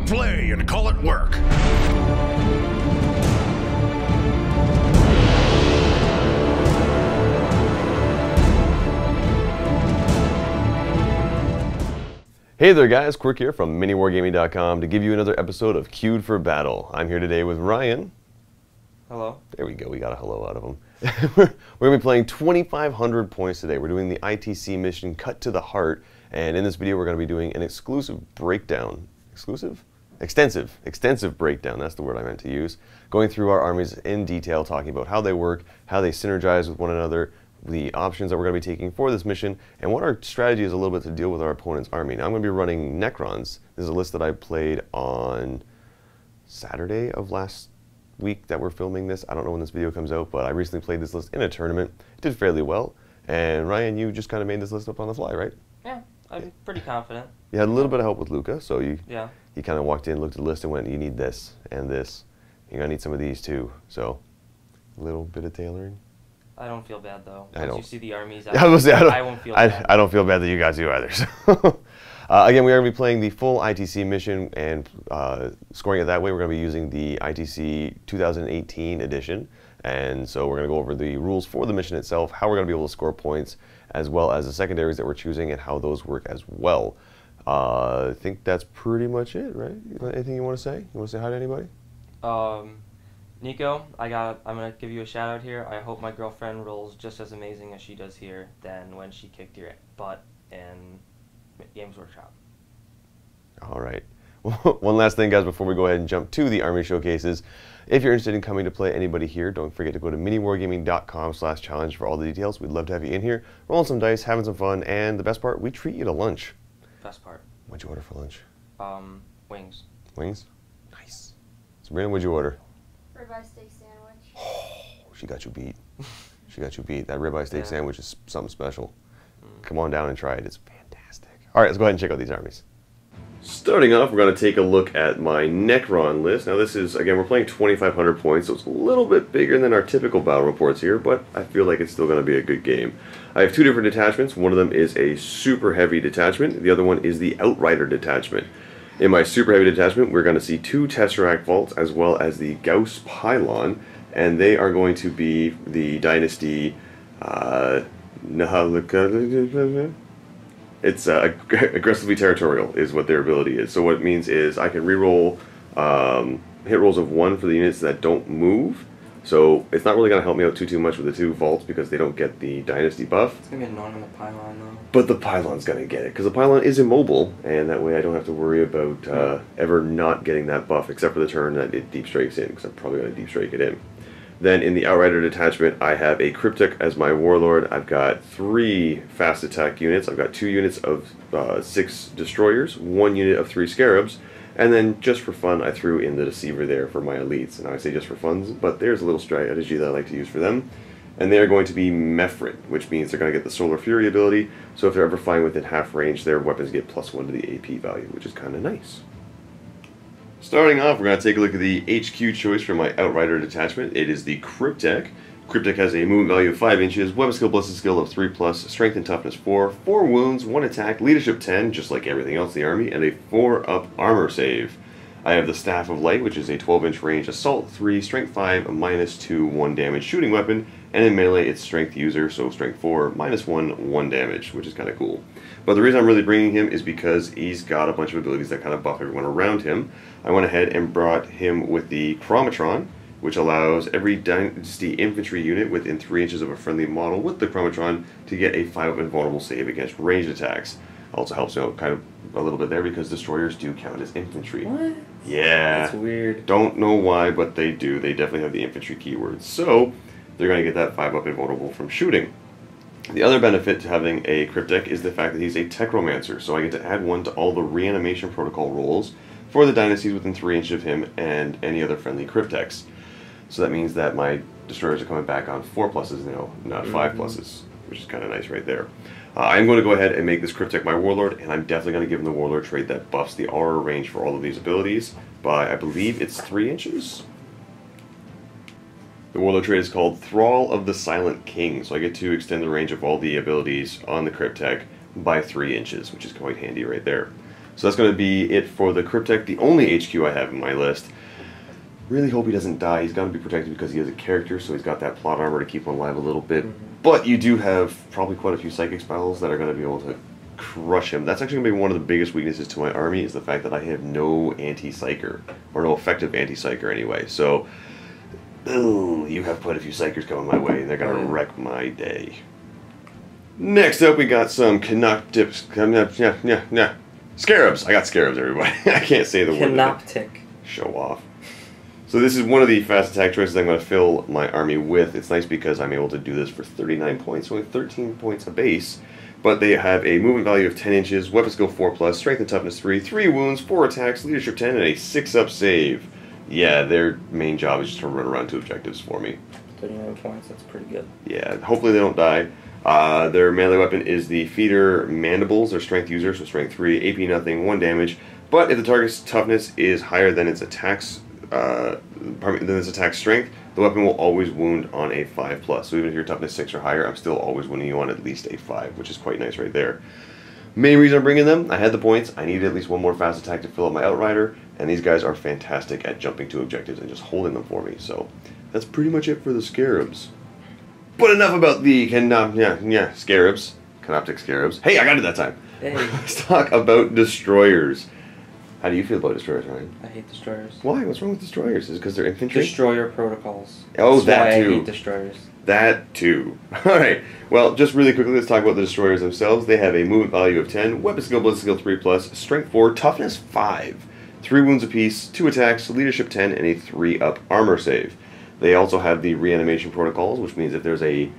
play and call it work. Hey there guys, Quirk here from MiniWarGaming.com to give you another episode of Queued for Battle. I'm here today with Ryan. Hello. There we go, we got a hello out of him. We're going to be playing 2,500 points today. We're doing the ITC mission Cut to the Heart, and in this video we're going to be doing an exclusive breakdown. Exclusive? Extensive breakdown, that's the word I meant to use. Going through our armies in detail, talking about how they work, how they synergize with one another, the options that we're going to be taking for this mission, and what our strategy is a little bit to deal with our opponent's army. Now I'm going to be running Necrons. This is a list that I played on Saturday of last week that we're filming this. I don't know when this video comes out, but I recently played this list in a tournament. It did fairly well. And Ryan, you just kind of made this list up on the fly, right? Yeah, I'm pretty confident. You had a little bit of help with Luca, so you kind of walked in, looked at the list, and went, you need this and this. You're going to need some of these too. So a little bit of tailoring. I don't feel bad though. I don't. Once you see the armies, I won't feel bad. I don't feel bad that you guys do either. So. Again, we are going to be playing the full ITC mission and scoring it that way. We're going to be using the ITC 2018 edition. And so we're going to go over the rules for the mission itself, how we're going to be able to score points, as well as the secondaries that we're choosing and how those work as well. I think that's pretty much it, right? Anything you want to say? You want to say hi to anybody? Nico, I'm going to give you a shout out here. I hope my girlfriend rolls just as amazing as she does here than when she kicked your butt in Games Workshop. All right. One last thing, guys, before we go ahead and jump to the army showcases. If you're interested in coming to play anybody here, don't forget to go to miniwargaming.com/challenge for all the details. We'd love to have you in here, rolling some dice, having some fun, and the best part, we treat you to lunch. Best part. What'd you order for lunch? Wings. Wings? Nice. Sabrina, what'd you order? Ribeye steak sandwich. Oh, she got you beat. She got you beat. That ribeye steak sandwich is something special. Come on down and try it. It's fantastic. All right, let's go ahead and check out these armies. Starting off, we're going to take a look at my Necron list. Now this is, again, we're playing 2,500 points, so it's a little bit bigger than our typical battle reports here, but I feel like it's still going to be a good game. I have two different detachments. One of them is a super heavy detachment. The other one is the Outrider detachment. In my super heavy detachment, we're going to see two Tesseract Vaults as well as the Gauss Pylon, and they are going to be the Dynasty It's aggressively territorial is what their ability is. So what it means is I can reroll hit rolls of 1 for the units that don't move. So it's not really going to help me out too much with the two Vaults because they don't get the Dynasty buff. It's going to be annoying on the Pylon though. But the Pylon's going to get it because the Pylon is immobile, and that way I don't have to worry about ever not getting that buff except for the turn that it deep strikes in, because I'm probably going to deep strike it in. Then in the Outrider detachment, I have a Cryptic as my Warlord. I've got 3 fast attack units. I've got 2 units of 6 Destroyers, 1 unit of 3 Scarabs, and then just for fun, I threw in the Deceiver there for my elites. And I say just for fun, but there's a little strategy that I like to use for them. And they are going to be Mephrit, which means they're going to get the Solar Fury ability. So if they're ever flying within half range, their weapons get +1 to the AP value, which is kind of nice. Starting off, we're going to take a look at the HQ choice for my Outrider detachment. It is the Cryptek. Cryptek has a movement value of 5 inches, weapon skill plus skill of 3+, strength and toughness 4, 4 wounds, 1 attack, leadership 10, just like everything else in the army, and a 4-up armor save. I have the Staff of Light, which is a 12-inch range assault 3, strength 5, -2, 1 damage shooting weapon, and in melee it's strength user, so strength 4, -1, 1 damage, which is kind of cool. But the reason I'm really bringing him is because he's got a bunch of abilities that kind of buff everyone around him. I went ahead and brought him with the Chromatron, which allows every Dynasty infantry unit within 3 inches of a friendly model with the Chromatron to get a 5-up invulnerable save against ranged attacks. Also helps out kind of a little bit there because Destroyers do count as infantry. What? Yeah. That's weird. Don't know why, but they do. They definitely have the infantry keywords. So they're going to get that 5-up invulnerable from shooting. The other benefit to having a Cryptek is the fact that he's a Techromancer, so I get to add 1 to all the reanimation protocol rolls for the dynasties within 3 inches of him and any other friendly Crypteks. So that means that my Destroyers are coming back on 4 pluses now, not 5 pluses, which is kind of nice right there. I'm going to go ahead and make this Cryptek my Warlord, and I'm definitely going to give him the Warlord trait that buffs the aura range for all of these abilities by, I believe it's 3 inches? The Warlord trait is called Thrall of the Silent King, so I get to extend the range of all the abilities on the Cryptek by 3 inches, which is quite handy right there. So that's going to be it for the Cryptek, the only HQ I have in my list. Really hope he doesn't die. He's got to be protected because he is a character, so he's got that plot armor to keep him alive a little bit. But you do have probably quite a few psychic spells that are going to be able to crush him. That's actually going to be one of the biggest weaknesses to my army, is the fact that I have no anti-psyker, or no effective anti-psyker anyway. So, you have quite a few psychers coming my way, and they're going to wreck my day. Next up, we got some Canoptics. Scarabs. I got scarabs, everybody. I can't say the word. Canoptic. Show off. So this is one of the fast attack choices I'm going to fill my army with. It's nice because I'm able to do this for 39 points, only 13 points a base. But they have a movement value of 10 inches, weapon skill 4+, strength and toughness 3, 3 wounds, 4 attacks, leadership 10, and a 6-up save. Yeah, their main job is just to run around 2 objectives for me. 39 points, that's pretty good. Yeah, hopefully they don't die. Their melee weapon is the Feeder Mandibles. They're strength user, so strength 3, AP nothing, 1 damage. But if the target's toughness is higher than its attack's strength, the weapon will always wound on a 5+. So even if your toughness 6 or higher, I'm still always wounding you on at least a 5, which is quite nice right there. Main reason I'm bringing them, I had the points. I needed at least one more fast attack to fill up my Outrider, and these guys are fantastic at jumping to objectives and just holding them for me. So that's pretty much it for the Scarabs. But enough about the Scarabs. Canoptic Scarabs. Hey, I got it that time. Hey. Let's talk about Destroyers. How do you feel about Destroyers, Ryan? I hate Destroyers. Why? What's wrong with Destroyers? Is it because they're infantry? Destroyer protocols. Oh, That's that why too. I hate Destroyers. That too. Alright, well, just really quickly, let's talk about the Destroyers themselves. They have a movement value of 10, weapon skill, blood skill 3+, strength 4, toughness 5, 3 wounds apiece, 2 attacks, leadership 10, and a 3-up armor save. They also have the reanimation protocols, which means if there's a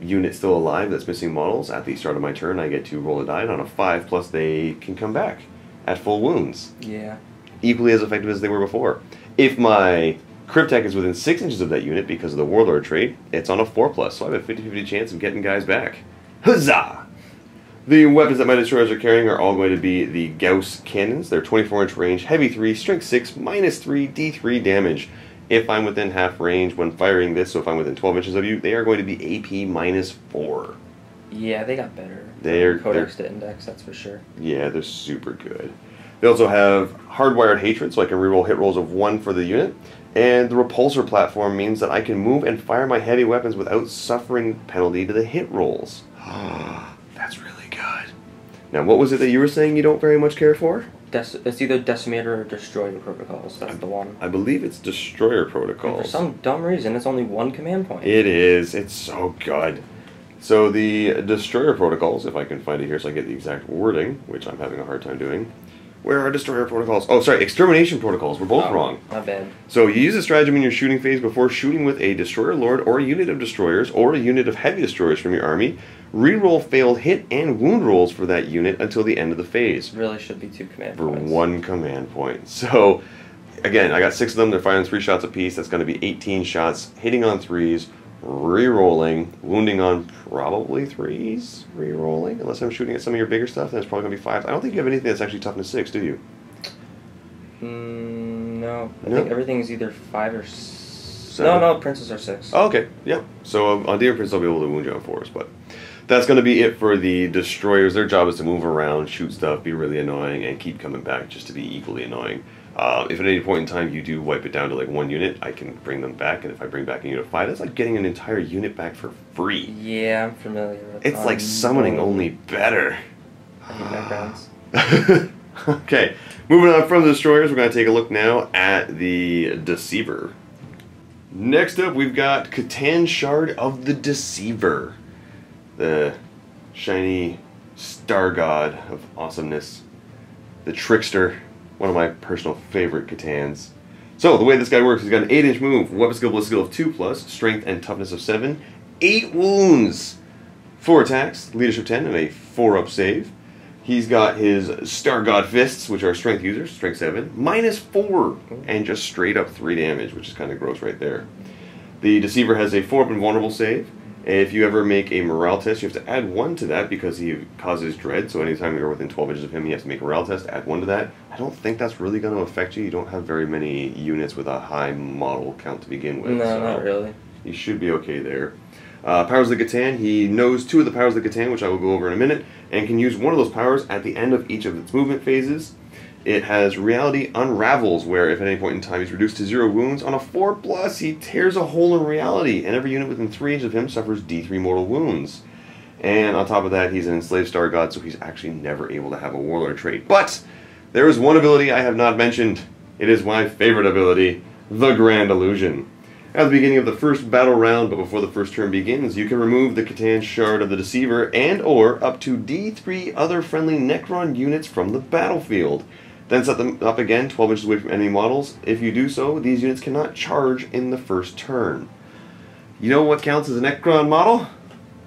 unit still alive that's missing models, at the start of my turn, I get to roll a die, and on a 5+, they can come back at full wounds. Yeah. Equally as effective as they were before. If my Cryptek is within 6 inches of that unit because of the Warlord trait, it's on a 4+, so I have a 50-50 chance of getting guys back. Huzzah! The weapons that my Destroyers are carrying are all going to be the Gauss cannons. They're 24-inch range, heavy 3, strength 6, -3, D3 damage. If I'm within half range when firing this, so if I'm within 12 inches of you, they are going to be AP -4. Yeah, they got better. They're Codex to Index, that's for sure. Yeah, they're super good. They also have Hardwired Hatred, so I can reroll hit rolls of 1 for the unit. And the Repulsor platform means that I can move and fire my heavy weapons without suffering penalty to the hit rolls. That's really good. Now, what was it that you were saying you don't very much care for? It's either Decimator or Destroyer protocols. That's the one. I believe it's Destroyer And protocols. for some dumb reason, it's only 1 command point. It is. It's so good. So the Destroyer protocols, if I can find it here so I get the exact wording, which I'm having a hard time doing. Where are Destroyer protocols? Oh, sorry, Extermination protocols. We're both wrong. Not bad. So you use a stratagem in your shooting phase before shooting with a Destroyer Lord or a unit of Destroyers or a unit of Heavy Destroyers from your army. Reroll failed hit and wound rolls for that unit until the end of the phase. Really should be 2 command For points. 1 command point. So, again, I got 6 of them. They're firing 3 shots apiece. That's going to be 18 shots, hitting on 3s, re-rolling, wounding on probably 3s, re-rolling. Unless I'm shooting at some of your bigger stuff, then it's probably going to be 5s. I don't think you have anything that's actually toughness 6, do you? No. I No? think everything's either 5 or 6. No, princes are 6. Oh, okay, yeah. So on Demon Prince, I'll be able to wound you on 4s, but that's going to be it for the Destroyers. Their job is to move around, shoot stuff, be really annoying, and keep coming back just to be equally annoying. If at any point in time you do wipe it down to like 1 unit, I can bring them back, and if I bring back a unit of 5, that's like getting an entire unit back for free. Yeah, I'm familiar with It's like summoning, only better. I hate Necrons. Okay, moving on from the Destroyers, we're going to take a look now at the Deceiver. Next up, we've got Catan Shard of the Deceiver. The shiny star god of awesomeness. The trickster. One of my personal favorite Catans. So, the way this guy works, he's got an 8-inch move, weapon skill, blood skill of 2+, strength and toughness of 7, 8 wounds, 4 attacks, leadership 10, and a 4-up save. He's got his Star God Fists, which are strength users, strength 7, -4, and just straight up 3 damage, which is kind of gross right there. The Deceiver has a 4-up invulnerable save. If you ever make a morale test, you have to add 1 to that because he causes dread. So anytime you're within 12 inches of him, you have to make a morale test, add 1 to that. I don't think that's really going to affect you. You don't have very many units with a high model count to begin with. No, so not really. You should be okay there. Powers of the Catan, he knows 2 of the powers of the Catan, which I will go over in a minute, and can use one of those powers at the end of each of its movement phases. It has Reality Unravels, where if at any point in time he's reduced to 0 wounds, on a 4+, he tears a hole in reality, and every unit within 3 inches of him suffers D3 mortal wounds. And on top of that, he's an Enslaved Star God, so he's actually never able to have a Warlord trait. But there is one ability I have not mentioned. It is my favorite ability, the Grand Illusion. At the beginning of the first battle round, but before the first turn begins, you can remove the Catan Shard of the Deceiver and or up to D3 other friendly Necron units from the battlefield. Then set them up again 12 inches away from enemy models. If you do so, these units cannot charge in the first turn. You know what counts as a Necron model?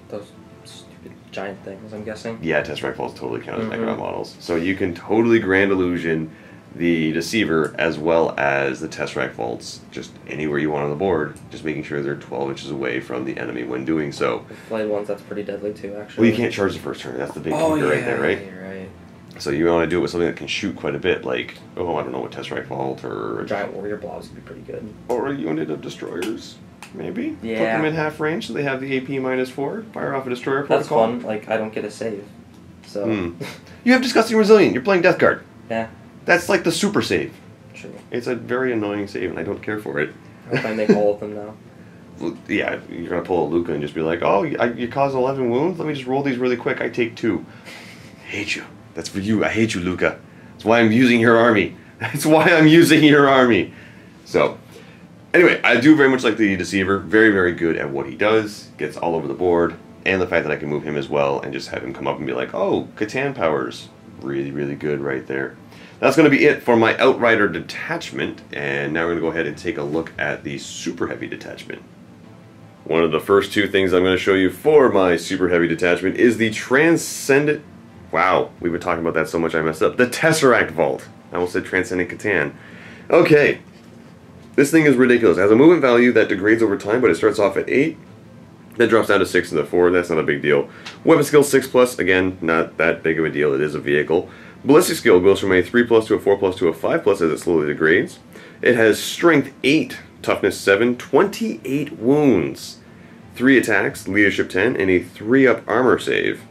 Those stupid giant things, I'm guessing. Yeah, Tesseract Vaults totally count as Necron models. So you can totally Grand Illusion the Deceiver as well as the Tesseract Vaults just anywhere you want on the board, just making sure they're 12 inches away from the enemy when doing so. The flight ones, that's pretty deadly too, actually. Well, you can't charge the first turn. That's the big kicker right there, right? You're right. So you want to do it with something that can shoot quite a bit, like, oh, I don't know, what Tesseract Vault or... A giant warrior blobs would be pretty good. Or a unit of destroyers, maybe? Yeah. Put them in half range so they have the AP -4, fire off a destroyer That's protocol. fun. Like, I don't get a save. So... You have Disgusting Resilient. You're playing Death Guard. Yeah. That's like the super save. True. It's a very annoying save, and I don't care for it. I hope I make all of them now. Well, yeah, you're going to pull a Luca and just be like, oh, you caused 11 wounds? Let me just roll these really quick. I take 2. I hate you. That's for you. I hate you, Luca. That's why I'm using your army. That's why I'm using your army. So, anyway, I do very much like the Deceiver. Very, very good at what he does. Gets all over the board. And the fact that I can move him as well and just have him come up and be like, oh, Catan powers. Really, really good right there. That's going to be it for my Outrider Detachment. And now we're going to go ahead and take a look at the Super Heavy Detachment. One of the first 2 things I'm going to show you for my Super Heavy Detachment is the Transcendent... Wow, we've been talking about that so much I messed up. The Tesseract Vault. I almost said Transcendent Catan. Okay. This thing is ridiculous. It has a movement value that degrades over time, but it starts off at 8. Then drops down to 6 and to 4. That's not a big deal. Weapon skill 6+. Again, not that big of a deal. It is a vehicle. Ballistic skill goes from a 3+ to a 4+ to a 5+ as it slowly degrades. It has Strength 8, Toughness 7, 28 wounds, 3 attacks, Leadership 10, and a 3-up armor save.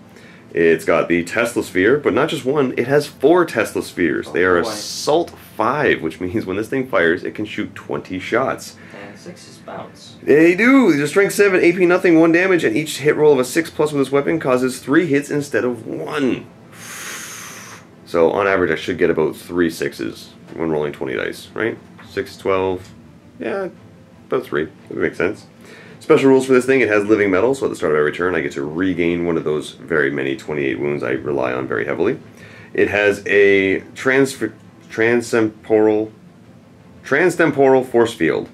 It's got the Tesla Sphere, but not just one, it has 4 Tesla Spheres. They are Assault 5, which means when this thing fires, it can shoot 20 shots. And 6 is bounce. They do! These are Strength 7, AP nothing, 1 damage, and each hit roll of a 6+ with this weapon causes 3 hits instead of 1. So on average, I should get about 3 6s when rolling 20 dice, right? 6, 12, yeah, about 3. That makes sense. Special rules for this thing, it has living metal, so at the start of every turn I get to regain one of those very many 28 wounds I rely on very heavily. It has a transtemporal force field.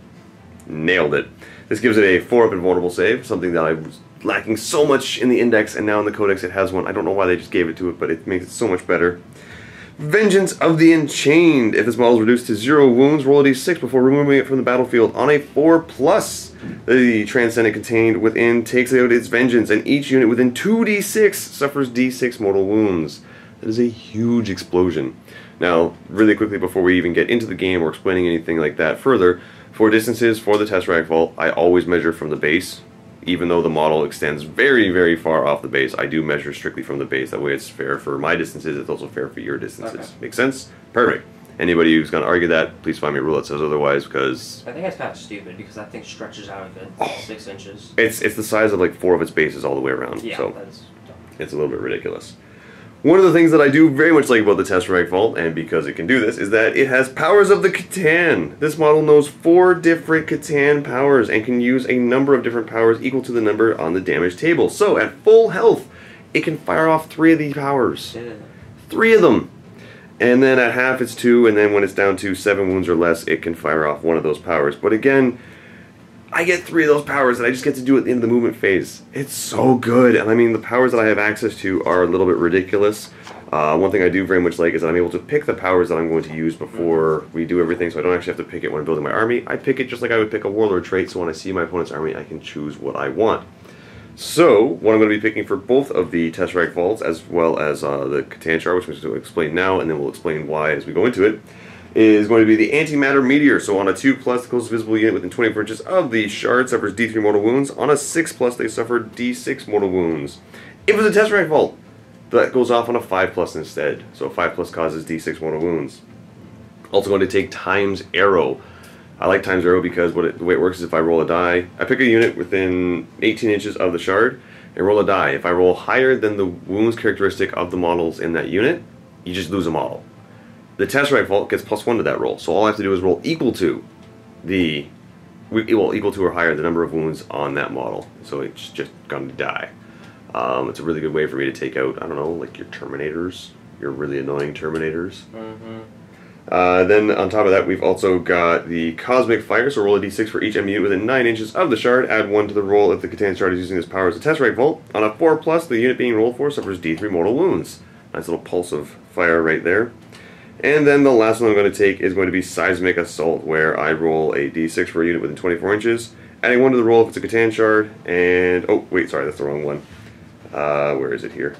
Nailed it. This gives it a 4-up invulnerable save, something that I was lacking so much in the Index, and now in the Codex it has one. I don't know why they just gave it to it, but it makes it so much better. Vengeance of the Enchained. If this model is reduced to 0 wounds, roll a d6 before removing it from the battlefield. On a 4+, the Transcendent contained within takes out its vengeance, and each unit within 2d6 suffers d6 mortal wounds. That is a huge explosion. Now, really quickly before we even get into the game or explaining anything like that further, for distances for the Tesseract Vault, I always measure from the base. Even though the model extends very, very far off the base, I do measure strictly from the base. That way it's fair for my distances, it's also fair for your distances. Okay. Make sense? Perfect. Anybody who's going to argue that, please find me a rule that says otherwise, because... I think that's kind of stupid, because that thing stretches out a good 6 inches. It's the size of like 4 of its bases all the way around. Yeah, so that's dumb. it's a little bit ridiculous. One of the things that I do very much like about the Tesseract Vault, and because it can do this, is that it has powers of the Catan. This model knows 4 different Catan powers and can use a number of different powers equal to the number on the damage table. So at full health, it can fire off 3 of these powers. Yeah. 3 of them. And then at half it's 2, and then when it's down to 7 wounds or less, it can fire off 1 of those powers. But again, I get 3 of those powers, and I just get to do it in the movement phase. It's so good, and I mean, the powers that I have access to are a little bit ridiculous. One thing I do very much like is that I'm able to pick the powers that I'm going to use before we do everything, so I don't actually have to pick it when I'm building my army. I pick it just like I would pick a Warlord trait, so when I see my opponent's army, I can choose what I want. So, what I'm going to be picking for both of the Tesseract Vaults, as well as the Catan Shard, which I'm going to explain now, and then we'll explain why as we go into it, is going to be the Antimatter Meteor. So on a 2+, the closest visible unit within 24 inches of the shard suffers D3 mortal wounds. On a 6+, they suffer D6 mortal wounds. If it's a Tesseract Vault, that goes off on a 5+ instead. So 5+ causes D6 mortal wounds. Also going to take Times Arrow. I like Times Arrow because the way it works is if I roll a die, I pick a unit within 18 inches of the shard and roll a die. If I roll higher than the wounds characteristic of the models in that unit, you just lose a model. The Tesseract Vault gets +1 to that roll, so all I have to do is roll equal to equal to or higher the number of wounds on that model. So it's just going to die. It's a really good way for me to take out, I don't know, like your Terminators, your really annoying Terminators. Then on top of that, we've also got the Cosmic Fire, so roll a d6 for each enemy unit within 9 inches of the shard, add 1 to the roll if the Catan shard is using this power as a Tesseract Vault. On a 4+, the unit being rolled for suffers D3 mortal wounds. Nice little pulse of fire right there. And then the last one I'm going to take is going to be Seismic Assault, where I roll a d6 for a unit within 24 inches, adding 1 to the roll if it's a Catan shard, and... oh, wait, sorry, that's the wrong one. Where is it here?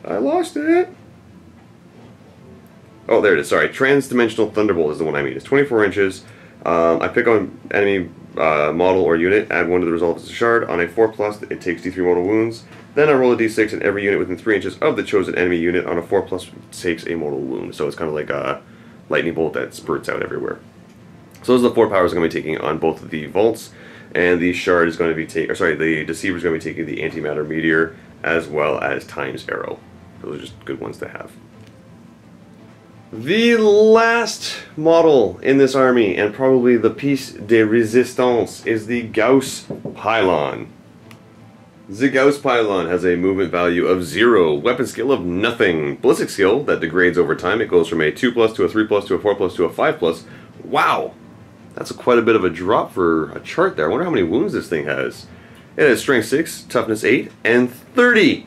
I lost it! Oh, there it is, sorry. Transdimensional Thunderbolt is the one I mean. It's 24 inches. I pick on enemy model or unit, add 1 to the result as a shard. On a 4+, it takes D3 mortal wounds. Then I roll a d6 and every unit within 3 inches of the chosen enemy unit on a 4+ takes a mortal wound. So it's kind of like a lightning bolt that spurts out everywhere. So those are the 4 powers I'm going to be taking on both of the vaults. And the shard is going to be the Deceiver is going to be taking the Antimatter Meteor as well as Times Arrow. Those are just good ones to have. The last model in this army, and probably the piece de resistance, is the Gauss Pylon. The Gauss Pylon has a movement value of 0, weapon skill of nothing, ballistic skill that degrades over time. It goes from a 2+ to a 3+ to a 4+ to a 5+. Wow! That's quite a bit of a drop for a chart there. I wonder how many wounds this thing has. It has strength 6, toughness 8, and 30!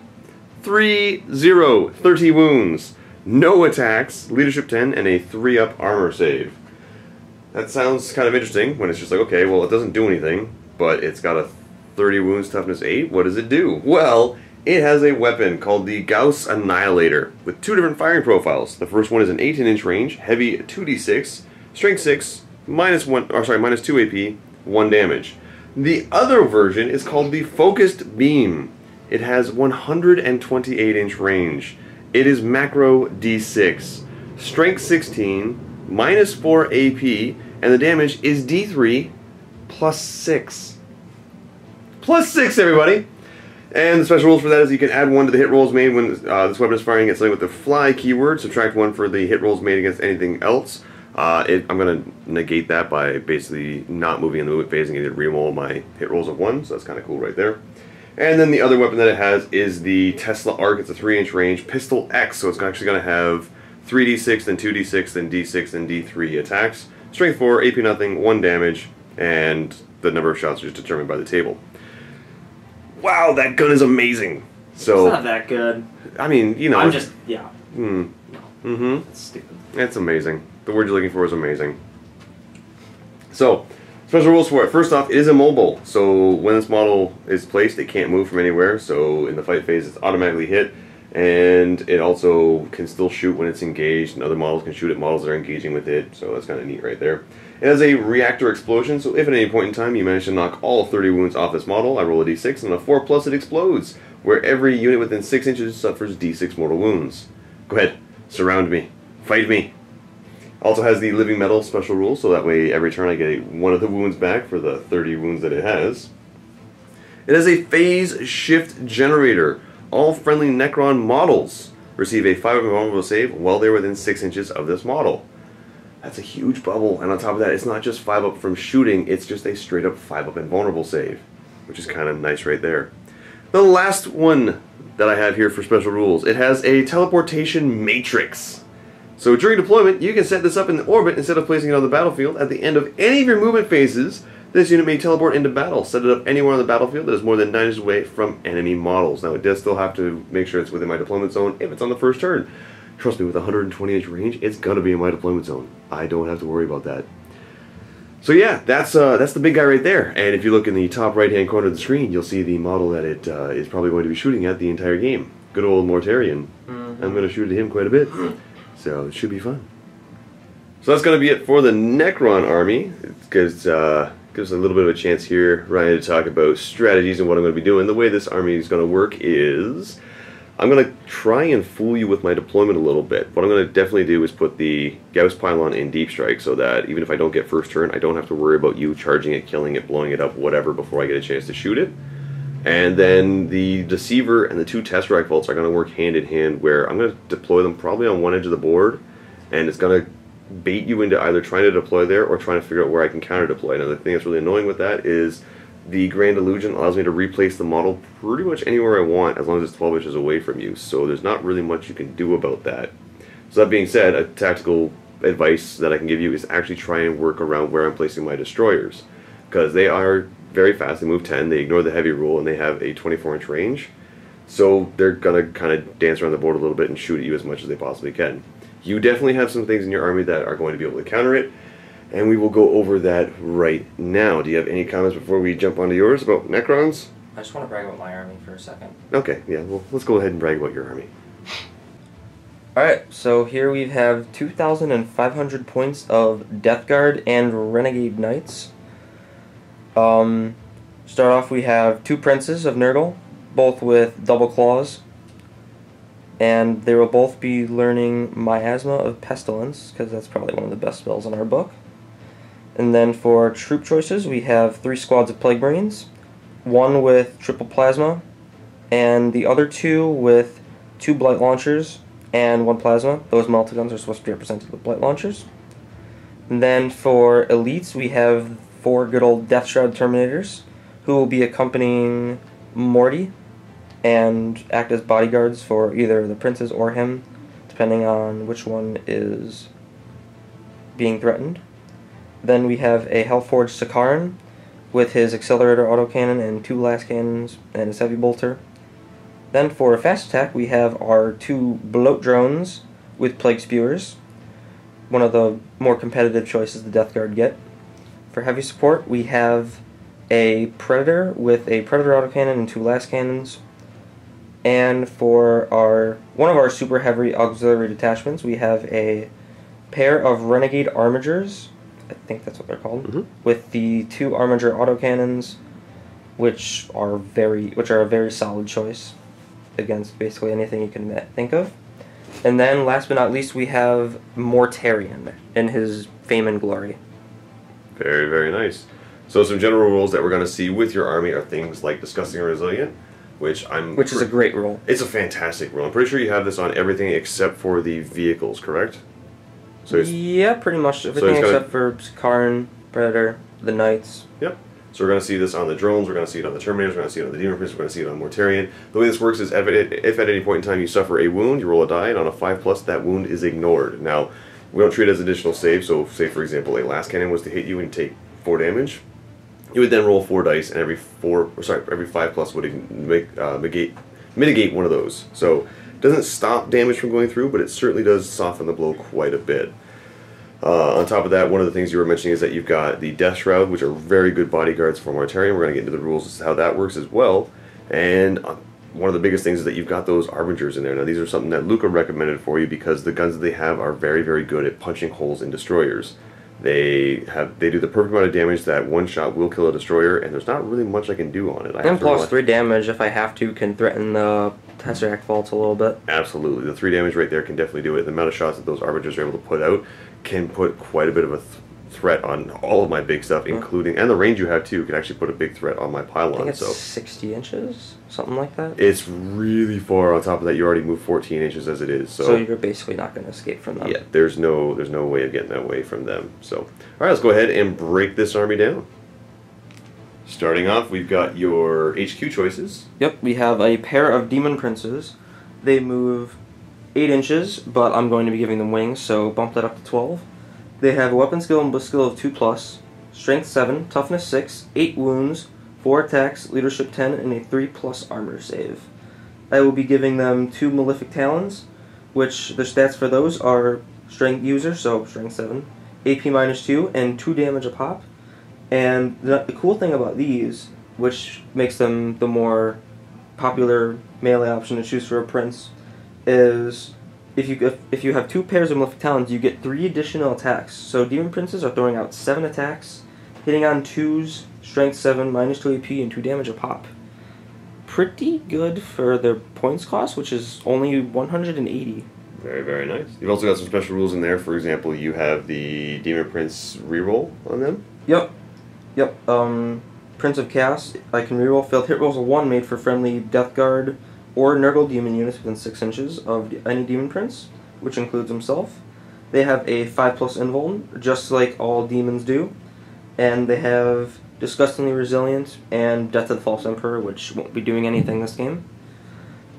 30 wounds. No attacks, leadership 10, and a 3-up armor save. That sounds kind of interesting when it's just like, okay, well, it doesn't do anything, but it's got a 30 wounds, toughness 8. What does it do? Well, it has a weapon called the Gauss Annihilator with 2 different firing profiles. The first one is an 18-inch range, heavy 2d6, strength 6, minus 2 AP, 1 damage. The other version is called the Focused Beam. It has 128-inch range. It is macro D6, strength 16, minus 4 AP, and the damage is D3 plus 6. Plus 6, everybody! And the special rules for that is you can add 1 to the hit rolls made when this weapon is firing against something with the fly keyword, subtract 1 for the hit rolls made against anything else. I'm going to negate that by basically not moving in the movement phase and getting to reroll my hit rolls of 1, so that's kind of cool right there. And then the other weapon that it has is the Tesla Arc. It's a 3-inch range Pistol X, so it's actually going to have 3d6, then 2d6, then d6, then d3 attacks. Strength 4, AP nothing, 1 damage, and the number of shots is determined by the table. Wow, that gun is amazing. So it's not that good. I mean, you know. I'm just, yeah. It's stupid. It's amazing. The word you're looking for is amazing. So, special rules for it. First off, it is immobile, so when this model is placed, it can't move from anywhere, so in the fight phase it's automatically hit, and it also can still shoot when it's engaged, and other models can shoot at models that are engaging with it, so that's kind of neat right there. It has a reactor explosion, so if at any point in time you manage to knock all 30 wounds off this model, I roll a d6, and on a 4+ it explodes, where every unit within 6 inches suffers d6 mortal wounds. Go ahead, surround me, fight me. Also has the Living Metal special rule, so that way every turn I get 1 of the wounds back for the 30 wounds that it has. It has a phase shift generator. All friendly Necron models receive a 5-up invulnerable save while they're within 6 inches of this model. That's a huge bubble, and on top of that, it's not just 5-up from shooting, it's just a straight-up 5-up invulnerable save, which is kind of nice right there. The last one that I have here for special rules, it has a teleportation matrix. So during deployment, you can set this up in the orbit instead of placing it on the battlefield. At the end of any of your movement phases, this unit may teleport into battle. Set it up anywhere on the battlefield that is more than 9 inches away from enemy models. Now, it does still have to make sure it's within my deployment zone if it's on the first turn. Trust me, with 120-inch range, it's going to be in my deployment zone. I don't have to worry about that. So yeah, that's the big guy right there. And if you look in the top right-hand corner of the screen, you'll see the model that it is probably going to be shooting at the entire game. Good old Mortarion. I'm going to shoot at him quite a bit. So it should be fun. So that's going to be it for the Necron army. It gives us a little bit of a chance here, Ryan, to talk about strategies and what I'm going to be doing. The way this army is going to work is I'm going to try and fool you with my deployment a little bit. What I'm going to definitely do is put the Gauss Pylon in Deep Strike so that even if I don't get first turn, I don't have to worry about you charging it, killing it, blowing it up, whatever, before I get a chance to shoot it. And then the Deceiver and the 2 Tesseract Vaults are going to work hand in hand, where I'm going to deploy them probably on one edge of the board, and it's going to bait you into either trying to deploy there or trying to figure out where I can counter deploy. Now the thing that's really annoying with that is the Grand Illusion allows me to replace the model pretty much anywhere I want as long as it's 12 inches away from you, so there's not really much you can do about that. So that being said, a tactical advice that I can give you is actually try and work around where I'm placing my destroyers, because they are very fast. They move 10, they ignore the heavy rule, and they have a 24-inch range, so they're going to kind of dance around the board a little bit and shoot at you as much as they possibly can. You definitely have some things in your army that are going to be able to counter it, and we will go over that right now. Do you have any comments before we jump onto yours about Necrons? I just want to brag about my army for a second. Okay, yeah, well, let's go ahead and brag about your army. Alright, so here we have 2,500 points of Death Guard and Renegade Knights. Start off, we have 2 Princes of Nurgle, both with double claws. And they will both be learning Miasma of Pestilence, because that's probably one of the best spells in our book. And then for troop choices, we have 3 squads of Plague Marines, 1 with triple plasma, and the other 2 with 2 Blight Launchers and 1 plasma. Those multi-guns are supposed to be represented with Blight Launchers. And then for elites, we have 4 good old Death Shroud Terminators, who will be accompanying Morty and act as bodyguards for either the princes or him, depending on which one is being threatened. Then we have a Hellforged Sakaran with his Accelerator autocannon and 2 last cannons and his heavy bolter. Then for fast attack, we have our 2 Bloat Drones with Plague Spewers, one of the more competitive choices the Death Guard get. For heavy support, we have a Predator with a Predator autocannon and 2 last cannons. And for one of our super heavy auxiliary detachments, we have a pair of Renegade Armigers, I think that's what they're called, with the 2 Armiger autocannons, which are a very solid choice against basically anything you can think of. And then, last but not least, we have Mortarion in his fame and glory. Very, very nice. So some general rules that we're going to see with your army are things like Disgusting and Resilient, which is a great rule. It's a fantastic rule. I'm pretty sure you have this on everything except for the vehicles, correct? So yeah, pretty much everything except for Karn, Predator, the Knights. Yep. So we're going to see this on the drones, we're going to see it on the Terminators, we're going to see it on the Demon Prince, we're going to see it on Mortarion. The way this works is if at any point in time you suffer a wound, you roll a die, and on a 5+, that wound is ignored. Now, we don't treat it as additional save, so say for example a last cannon was to hit you and take 4 damage. You would then roll 4 dice, and every 5+ would mitigate one of those. So it doesn't stop damage from going through, but it certainly does soften the blow quite a bit. On top of that, one of the things you were mentioning is that you've got the Death Shroud, which are very good bodyguards for Mortarion. We're going to get into the rules as to how that works as well. And one of the biggest things is that you've got those Arbingers in there. Now, these are something that Luca recommended for you because the guns that they have are very, very good at punching holes in destroyers. They do the perfect amount of damage that one shot will kill a destroyer, and there's not really much I can do on it. And plus 3 damage, if I have to, can threaten the Tesseract Vaults a little bit. Absolutely. The 3 damage right there can definitely do it. The amount of shots that those Arbingers are able to put out can put quite a bit of a threat on all of my big stuff, including, and the range you have too, can actually put a big threat on my pylon. I think it's 60 inches, something like that. It's really far. On top of that, you already moved 14 inches as it is. So you're basically not going to escape from them. Yeah, there's no way of getting away from them. So, all right, let's go ahead and break this army down. Starting off, we've got your HQ choices. Yep, we have a pair of Demon Princes. They move 8 inches, but I'm going to be giving them wings, so bump that up to 12. They have a weapon skill and skill of 2+, strength 7, toughness 6, 8 wounds, 4 attacks, leadership 10, and a 3+ armor save. I will be giving them 2 Malefic Talons, which the stats for those are strength user, so strength 7, AP -2, and 2 damage a pop. And the cool thing about these, which makes them the more popular melee option to choose for a prince, is if you have 2 pairs of Malefic Talons, you get 3 additional attacks. So Demon Princes are throwing out 7 attacks, hitting on 2s, strength 7, -2 AP, and 2 damage a pop. Pretty good for their points cost, which is only 180. Very, very nice. You've also got some special rules in there. For example, you have the Demon Prince reroll on them. Yep. Prince of Chaos, I can reroll failed hit rolls of 1 made for friendly Death Guard or Nurgle demon units within 6 inches of any Demon Prince, which includes himself. They have a 5+ invuln, just like all demons do. And they have Disgustingly Resilient and Death of the False Emperor, which won't be doing anything this game.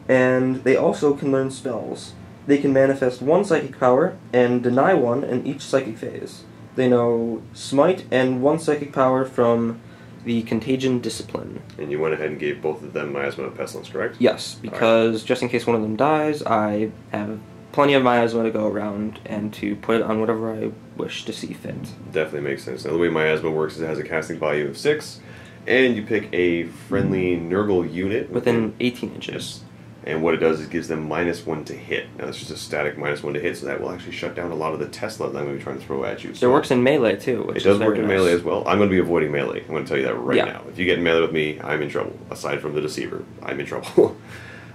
And they also can learn spells. They can manifest 1 psychic power and deny 1 in each psychic phase. They know Smite and 1 psychic power from the Contagion Discipline. And you went ahead and gave both of them Miasma of Pestilence, correct? Yes, because just in case one of them dies, I have plenty of Miasma to go around and to put it on whatever I wish to see fit. Definitely makes sense. Now, the way Miasma works is it has a casting value of 6, and you pick a friendly Nurgle unit within 18 inches. And what it does is it gives them -1 to hit. Now, that's just a static -1 to hit, so that will actually shut down a lot of the Tesla that I'm going to be trying to throw at you. So it works in melee, too. Which it does work very in nice. melee as well. I'm going to be avoiding melee. I'm going to tell you that right Yeah. now. If you get in melee with me, I'm in trouble. Aside from the Deceiver, I'm in trouble.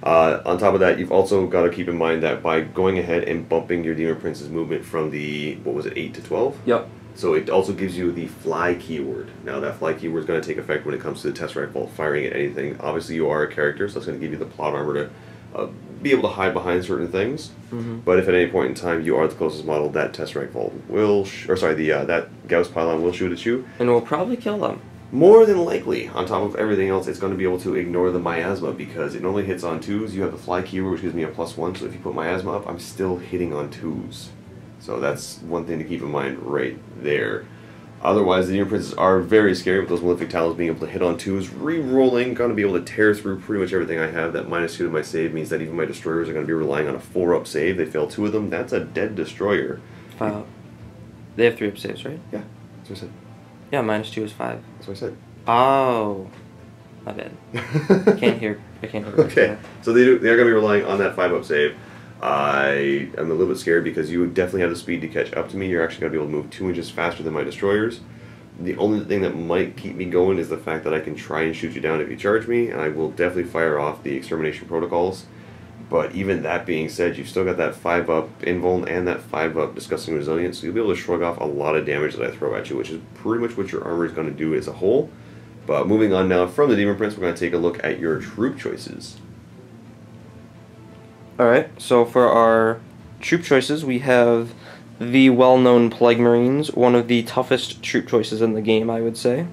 On top of that, you've also got to keep in mind that by going ahead and bumping your Demon Prince's movement from the, 8 to 12? Yep. So it also gives you the fly keyword. Now that fly keyword is going to take effect when it comes to the test rifle firing at anything. Obviously you are a character, so it's going to give you the plot armor to be able to hide behind certain things. But if at any point in time you are the closest model, that test rifle will, that Gauss pylon will shoot at you. And will probably kill them. More than likely, on top of everything else, it's going to be able to ignore the miasma because it normally hits on 2s. You have the fly keyword, which gives me a +1, so if you put miasma up, I'm still hitting on 2s. So that's one thing to keep in mind right there. Otherwise, the Demon Princes are very scary with those Malefic Talons being able to hit on 2s. Re-rolling, going to be able to tear through pretty much everything I have. That -2 to my save means that even my Destroyers are going to be relying on a 4-up save. They fail 2 of them. That's a dead Destroyer. They have 3-up saves, right? Yeah, that's what I said. Yeah, -2 is 5. That's what I said. Oh. My bad. I can't hear. Okay, so they're going to be relying on that 5-up save. I am a little bit scared because you would definitely have the speed to catch up to me. You're actually going to be able to move 2 inches faster than my Destroyers. The only thing that might keep me going is the fact that I can try and shoot you down if you charge me, and I will definitely fire off the Extermination Protocols. But even that being said, you've still got that 5-up Invuln and that 5-up Disgusting Resilience, so you'll be able to shrug off a lot of damage that I throw at you, which is pretty much what your armor is going to do as a whole. But moving on now from the Demon Prince, we're going to take a look at your troop choices. Alright, so for our troop choices, we have the well-known Plague Marines, one of the toughest troop choices in the game, I would say.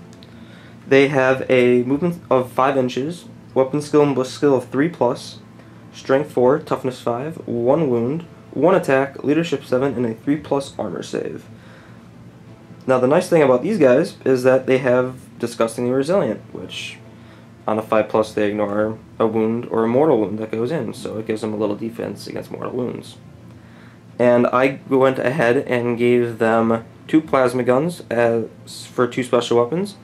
They have a movement of 5 inches, weapon skill and ballistic skill of 3+, strength 4, toughness 5, 1 wound, 1 attack, leadership 7, and a 3+ armor save. Now the nice thing about these guys is that they have Disgustingly Resilient, which on a 5+, they ignore a wound or a mortal wound that goes in, so it gives them a little defense against mortal wounds. And I went ahead and gave them 2 plasma guns for 2 special weapons,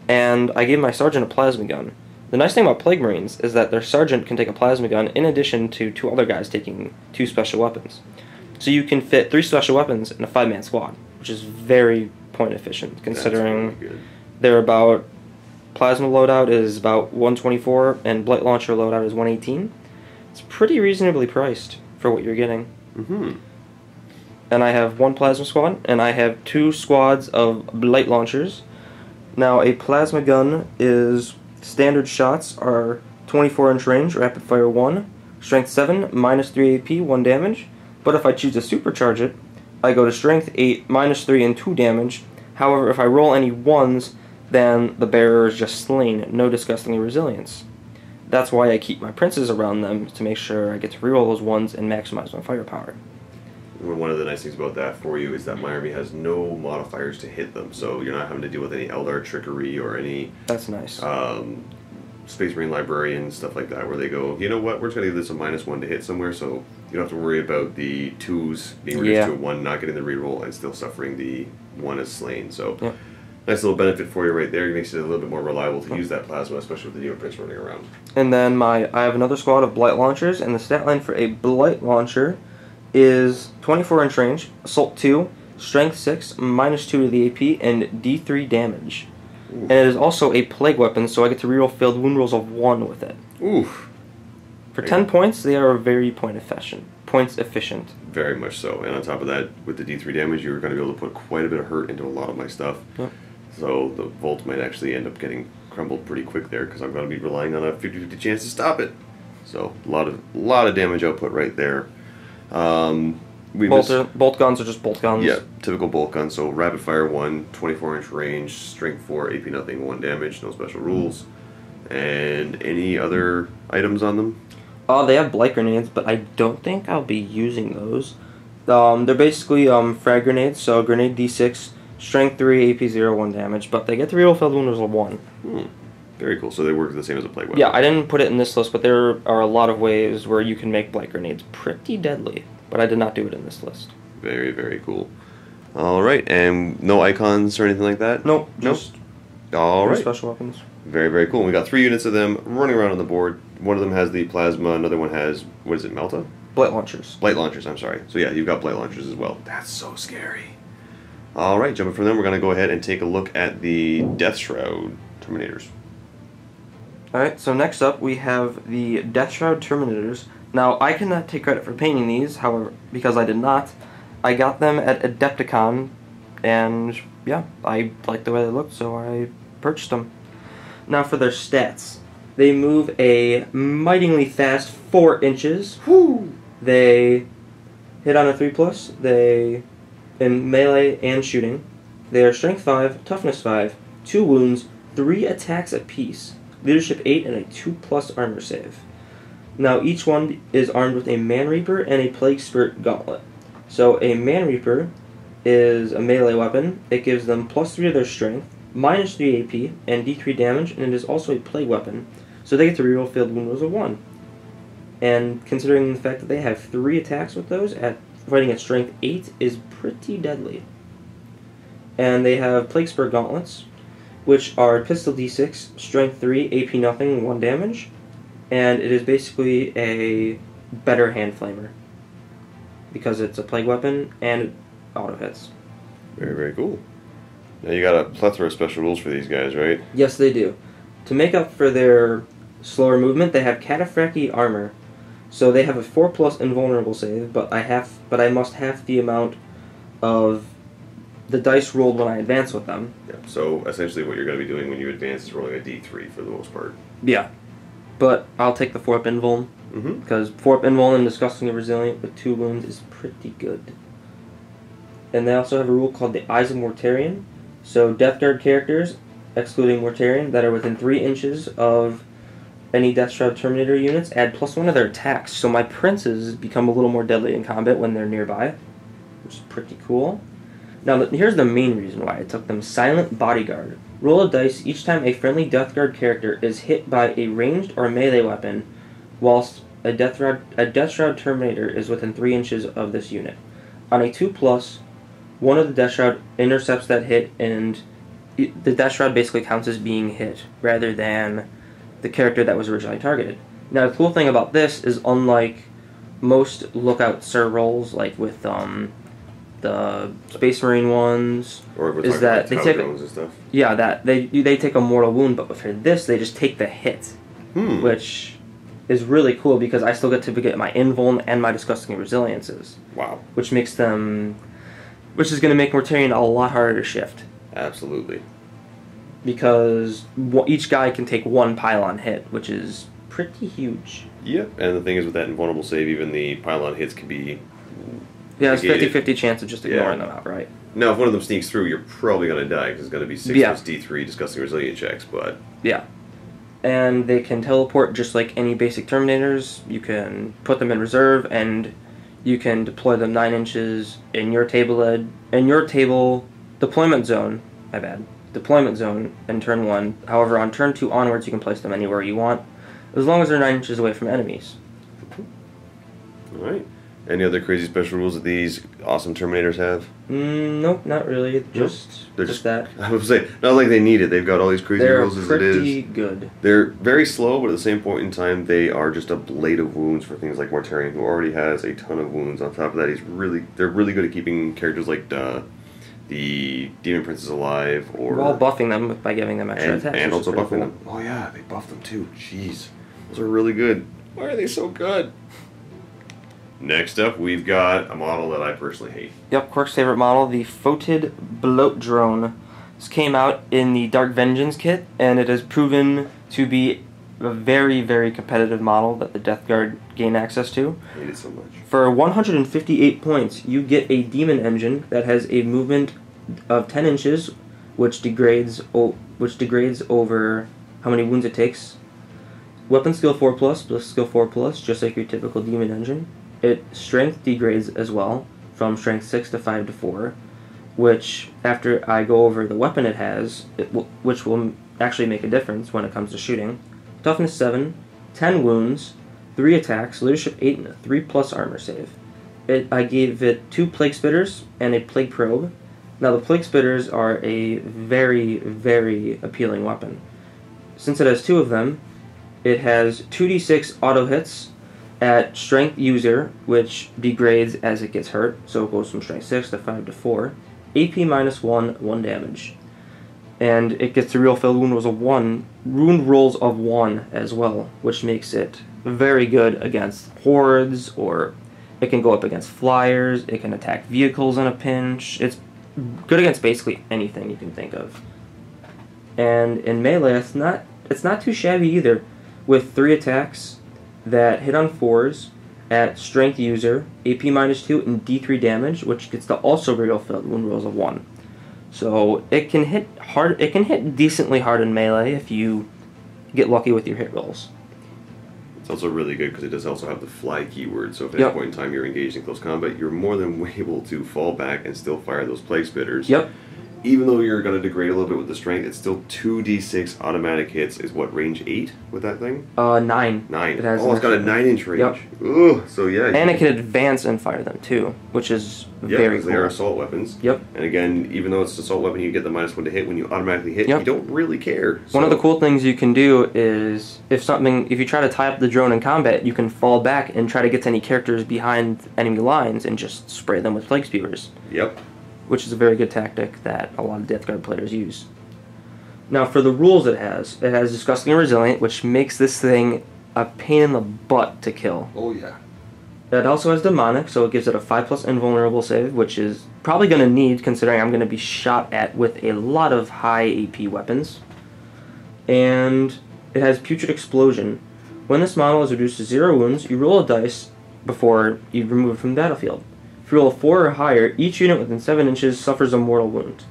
and I gave my sergeant a plasma gun. The nice thing about Plague Marines is that their sergeant can take a plasma gun in addition to 2 other guys taking 2 special weapons. So you can fit 3 special weapons in a 5-man squad, which is very point efficient, considering they're about... Plasma loadout is about 124, and Blight Launcher loadout is 118. It's pretty reasonably priced for what you're getting. And I have 1 plasma squad, and I have 2 squads of Blight Launchers. Now, a plasma gun is... Standard shots are 24-inch range, rapid fire 1, strength 7, -3 AP, 1 damage. But if I choose to supercharge it, I go to strength 8, -3 and 2 damage. However, if I roll any 1s, then the bearer is just slain, no Disgustingly Resilience. That's why I keep my princes around them, to make sure I get to reroll those 1s and maximize my firepower. One of the nice things about that for you is that my army has no modifiers to hit them, so you're not having to deal with any Eldar trickery or any... That's nice. Space Marine Librarian, stuff like that, where they go, you know what, we're just going to give this a -1 to hit somewhere, so you don't have to worry about the 2s being reduced to a 1, not getting the reroll, and still suffering the 1 as slain. So, nice little benefit for you right there. It makes it a little bit more reliable to use that plasma, especially with the Demon Prince running around. And then I have another squad of Blight Launchers, and the stat line for a Blight Launcher is 24-inch range, Assault 2, Strength 6, -2 to the AP, and D3 damage. Oof. And it is also a plague weapon, so I get to reroll failed wound rolls of 1 with it. Oof. For 10 points, they are very points efficient. Very much so. And on top of that, with the D3 damage, you're going to be able to put quite a bit of hurt into a lot of my stuff. Yep. So the Volt might actually end up getting crumbled pretty quick there, because I'm going to be relying on a 50-50 chance to stop it. So a lot of damage output right there. Bolt guns are just bolt guns. Yeah, typical bolt gun. So rapid fire 1, 24-inch range, strength 4, AP nothing, 1 damage, no special rules. And any other items on them? They have blight grenades, but I don't think I'll be using those. They're basically frag grenades, so grenade D6, strength 3, AP 0, 1 damage, but they get the reroll failed wound rolls of 1. Very cool. So they work the same as a plague weapon. Yeah, I didn't put it in this list, but there are a lot of ways where you can make blight grenades pretty deadly, but I did not do it in this list. Very, very cool. All right, and no icons or anything like that? Nope, just all right. special weapons. Very, very cool. We got 3 units of them running around on the board. One of them has the plasma, another one has, what is it, Melta? Blight Launchers. Blight Launchers, I'm sorry. So yeah, you've got Blight Launchers as well. That's so scary. All right, jumping from them, we're going to go ahead and take a look at the Death Shroud Terminators. Alright, so next up we have the Death Shroud Terminators. Now, I cannot take credit for painting these, however, because I did not. I got them at Adepticon, and yeah, I liked the way they looked, so I purchased them. Now for their stats. They move a mightingly fast 4 inches. Woo! They hit on a 3+, they in melee and shooting. They are Strength 5, Toughness 5, 2 wounds, 3 attacks apiece, Leadership 8, and a 2+ armor save. Now each one is armed with a Man Reaper and a Plague Spirit Gauntlet. So a Man Reaper is a melee weapon. It gives them +3 to their strength, -3 AP, and D3 damage, and it is also a plague weapon. So they get to reroll failed wound rolls of 1. And considering the fact that they have 3 attacks with those, at fighting at strength 8 is pretty deadly. And they have Plague Spirit Gauntlets, which are Pistol D6, Strength 3, AP nothing, 1 damage. And it is basically a better hand flamer, because it's a plague weapon and it auto hits. Very, very cool. Now you got a plethora of special rules for these guys, right? Yes, they do. To make up for their slower movement, they have Cataphractii armor. So they have a 4+ invulnerable save, but I must half the amount of the dice rolled when I advance with them. Yeah. So essentially, what you're going to be doing when you advance is rolling a D3 for the most part. Yeah, but I'll take the 4-up invuln, because 4-up invuln and disgustingly resilient with 2 wounds is pretty good. And they also have a rule called the Eyes of Mortarion. So Death Guard characters, excluding Mortarion, that are within 3 inches of any Death Shroud Terminator units add +1 to their attacks. So my princes become a little more deadly in combat when they're nearby, which is pretty cool. Now here's the main reason why I took them. Silent Bodyguard. Roll a dice each time a friendly Death Guard character is hit by a ranged or melee weapon, whilst a Death Shroud Terminator is within 3 inches of this unit. On a 2+, one of the Death Shroud intercepts that hit, and the Death Shroud basically counts as being hit, rather than the character that was originally targeted. Now, the cool thing about this is, unlike most Lookout Sir rolls, like with the Space Marine ones, Or is that they take drones and stuff. Yeah, that they take a mortal wound, but for this they just take the hit, which is really cool because I still get to get my invuln and my disgusting resiliences. Wow. Which is going to make Mortarion a lot harder to shift. Absolutely. Because each guy can take 1 pylon hit, which is pretty huge. Yep, and the thing is with that invulnerable save, even the pylon hits can be... Yeah, it's 50-50 chance of just ignoring them outright. Now, if one of them sneaks through, you're probably going to die, because it's going to be 6 plus D3 disgusting resilient checks, but... Yeah. And they can teleport just like any basic Terminators. You can put them in reserve, and you can deploy them 9 inches in your table deployment zone. My bad. Deployment zone in turn 1. However, on turn 2 onwards, you can place them anywhere you want, as long as they're 9 inches away from enemies. Alright. Any other crazy special rules that these awesome Terminators have? Nope, not really. Nope. Just that. I would say, not like they need it. They've got all these crazy rules as it is. They're pretty good. They're very slow, but at the same point in time, they are just a blade of wounds for things like Mortarion, who already has a ton of wounds. On top of that, they're really good at keeping characters like the Demon Princes alive, or while buffing them by giving them extra attacks. And also buffing them. Oh yeah, they buff them too. Jeez, those are really good. Why are they so good? Next up, we've got a model that I personally hate. Yep, Quirk's favorite model, the Foated Bloat Drone. This came out in the Dark Vengeance kit, and it has proven to be a very, very competitive model that the Death Guard gain access to. I hate it so much. For 158 points, you get a Demon Engine that has a movement of 10 inches, which degrades over how many wounds it takes. Weapon skill 4+, plus skill 4+, just like your typical Demon Engine. Its strength degrades as well, from strength 6 to 5 to 4, which, after I go over the weapon it has, which will actually make a difference when it comes to shooting. Toughness 7, 10 wounds, 3 attacks, leadership 8, and a 3+ armor save. I gave it 2 Plague Spitters and a Plague Probe. Now the Plague Spitters are a very, very appealing weapon. Since it has 2 of them, it has 2d6 auto hits at Strength User, which degrades as it gets hurt, so it goes from Strength 6 to 5 to 4. AP -1, 1 damage. And it gets the real filled wound rolls of 1 as well, which makes it very good against hordes, or it can go up against flyers, it can attack vehicles in a pinch. It's good against basically anything you can think of. And in melee, it's not too shabby either, with 3 attacks that hit on 4s at Strength User, AP -2, and D3 damage, which gets the also real filled wound rolls of 1. So it can hit hard. It can hit decently hard in melee if you get lucky with your hit rolls. It's also really good because it does also have the fly keyword, so if at any point in time you're engaged in close combat, you're more than able to fall back and still fire those Plague Spitters. Yep. Even though you're going to degrade a little bit with the strength, it's still 2d6 automatic hits. Is what, range 8 with that thing? 9. 9. It has it's got a 9-inch range. Yep. Ugh, so yeah. And it can advance and fire them too, which is very cool. They are assault weapons. Yep. And again, even though it's an assault weapon, you get the -1 to hit. When you automatically hit, you don't really care. So. One of the cool things you can do is, if you try to tie up the drone in combat, you can fall back and try to get to any characters behind enemy lines and just spray them with Plague Spewers. Yep. Which is a very good tactic that a lot of Death Guard players use. Now, for the rules it has Disgusting and Resilient, which makes this thing a pain in the butt to kill. Oh, yeah. It also has Demonic, so it gives it a 5+ invulnerable save, which is probably going to need, considering I'm going to be shot at with a lot of high AP weapons. And it has Putrid Explosion. When this model is reduced to 0 wounds, you roll a dice before you remove it from the battlefield. If you roll a 4 or higher, each unit within 7 inches suffers a mortal wound.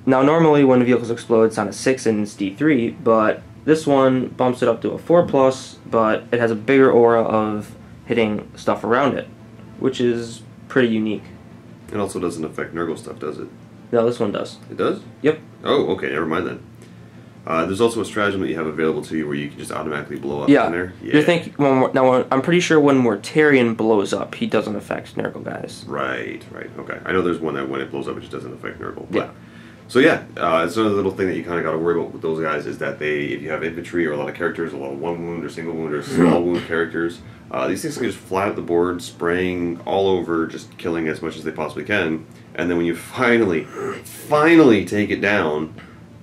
Now, normally when vehicles explode, it's on a 6 and it's D3, but this one bumps it up to a 4+, but it has a bigger aura of hitting stuff around it, which is pretty unique. It also doesn't affect Nurgle stuff, does it? No, this one does. It does? Yep. Oh, okay, never mind then. There's also a stratagem that you have available to you where you can just automatically blow up in there. Yeah. You think I'm pretty sure when Mortarion blows up, he doesn't affect Nurgle guys. Right. Okay. I know there's one that when it blows up, it just doesn't affect Nurgle. Yeah. So yeah, it's another little thing that you kind of got to worry about with those guys is that if you have infantry or a lot of characters, a lot of 1 wound or single wound or small wound characters, these things can just fly up the board, spraying all over, just killing as much as they possibly can. And then when you finally take it down,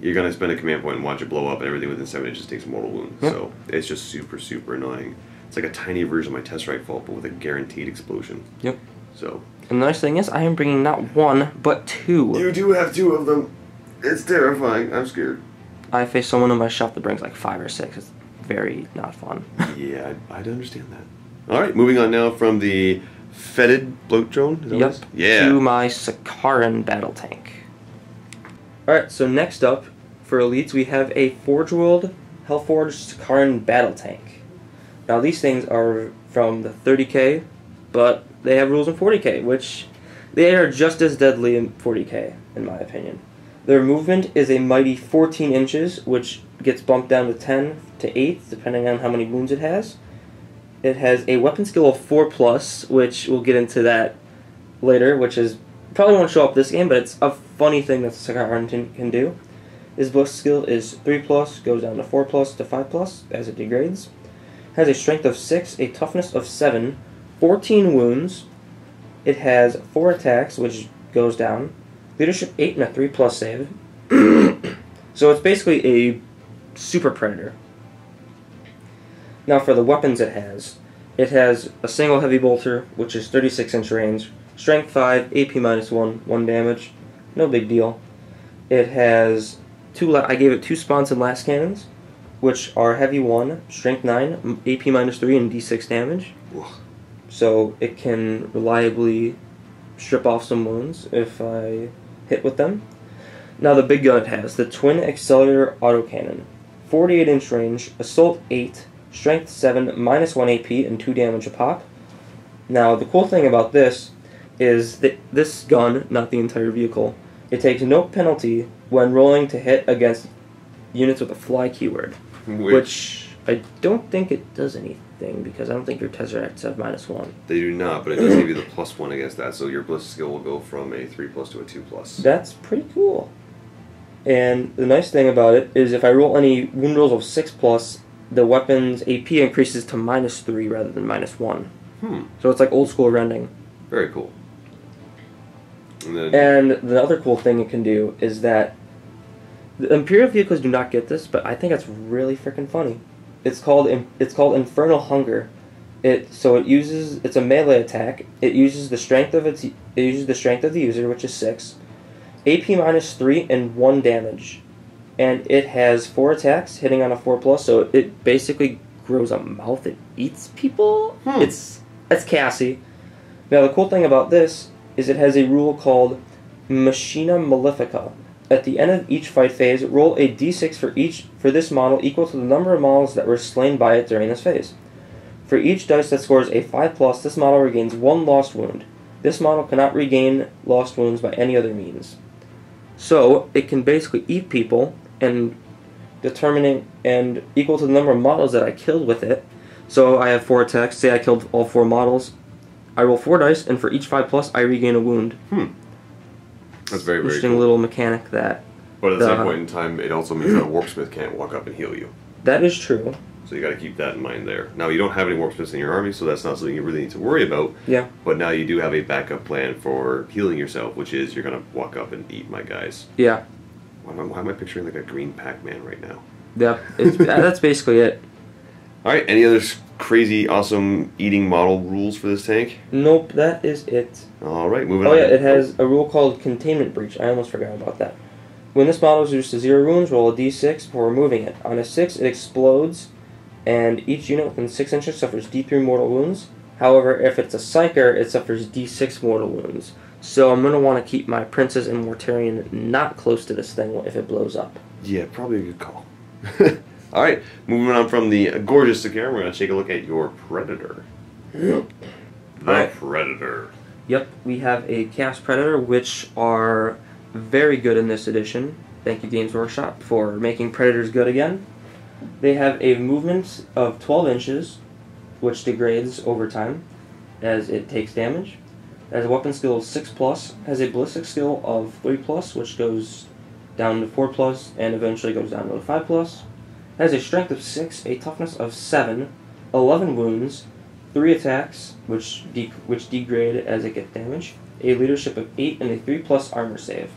you're going to spend a command point and watch it blow up, and everything within 7 inches takes a mortal wound. Yep. So it's just super, super annoying. It's like a tiny version of my Test Rifle, but with a guaranteed explosion. Yep. So. And the nice thing is, I am bringing not 1, but 2. You do have 2 of them. It's terrifying. I'm scared. I face someone on my shelf that brings like 5 or 6. It's very not fun. Yeah, I'd understand that. All right, moving on now from the Fetid Bloat Drone. Is that Yep. what it is? Yeah. To my Sakaran battle tank. All right. So next up for elites, we have a Forge World Hellforged Sakaran battle tank. Now these things are from the 30k, but they have rules in 40k, which they are just as deadly in 40k, in my opinion. Their movement is a mighty 14 inches, which gets bumped down to 10 to 8, depending on how many wounds it has. It has a weapon skill of 4+, which we'll get into that later, which is probably won't show up this game, but it's a funny thing that Catan can do. His ballistic skill is 3+, goes down to 4+ to 5+ as it degrades. Has a strength of 6, a toughness of 7, 14 wounds. It has 4 attacks, which goes down. Leadership 8 and a 3+ save. So it's basically a super predator. Now for the weapons it has a single heavy bolter, which is 36-inch range, strength 5, AP -1, 1 damage, no big deal. It has I gave it 2 sponsored last cannons, which are heavy 1, strength 9, AP -3, and D6 damage. Ugh. So it can reliably strip off some wounds if I hit with them. Now the big gun it has, the Twin Accelerator Autocannon, 48-inch range, assault 8, strength 7, -1 AP, and 2 damage a pop. Now the cool thing about this is that this gun, not the entire vehicle, it takes no penalty when rolling to hit against units with a fly keyword, which I don't think it does anything because I don't think your Tesseracts have -1. They do not, but it does give you the +1 against that, so your ballistic skill will go from a 3+ to a 2+. That's pretty cool. And the nice thing about it is if I roll any wound rolls of 6+, the weapon's AP increases to -3 rather than -1. So it's like old school rending. Very cool. And the other cool thing it can do is that the Imperial vehicles do not get this, but I think it's really freaking funny. It's called Infernal Hunger. It's a melee attack. It uses the strength of the user, which is 6, AP -3 and 1 damage, and it has 4 attacks hitting on a 4+. So it basically grows a mouth and eats people. It's Cassie. Now the cool thing about this is it has a rule called Machina Malefica. At the end of each fight phase, roll a d6 for this model equal to the number of models that were slain by it during this phase. For each dice that scores a 5+, this model regains 1 lost wound. This model cannot regain lost wounds by any other means. So it can basically eat people and equal to the number of models that I killed with it. So I have 4 attacks. Say I killed all 4 models. I roll 4 dice, and for each 5+, I regain a wound. That's very, very interesting cool. little mechanic that. But at the same point in time, it also means that a Warpsmith can't walk up and heal you. That is true. So you got to keep that in mind there. Now you don't have any Warpsmiths in your army, so that's not something you really need to worry about. Yeah. But now you do have a backup plan for healing yourself, which is you're gonna walk up and eat my guys. Yeah. Why am I picturing like a green Pac-Man right now? Yeah. That's basically it. All right. Any other crazy, awesome eating model rules for this tank? Nope. That is it. All right. Moving on. Oh yeah, it has a rule called Containment Breach. I almost forgot about that. When this model is reduced to 0 wounds, roll a d6 before removing it. On a 6, it explodes, and each unit within 6 inches suffers d3 mortal wounds. However, if it's a Psyker, it suffers d6 mortal wounds. So I'm going to want to keep my Princess and Mortarion not close to this thing if it blows up. Yeah, probably a good call. All right, moving on from the gorgeous Sakara, we're going to take a look at your Predator. The Predator. Yep, we have a Chaos Predator, which are very good in this edition. Thank you, Games Workshop, for making Predators good again. They have a movement of 12 inches, which degrades over time as it takes damage. It has a weapon skill of 6+, has a ballistic skill of 3+, which goes down to 4+, and eventually goes down to a 5+. It has a strength of 6, a toughness of 7, 11 wounds, 3 attacks, which degrade as it gets damage, a leadership of 8, and a 3+ armor save.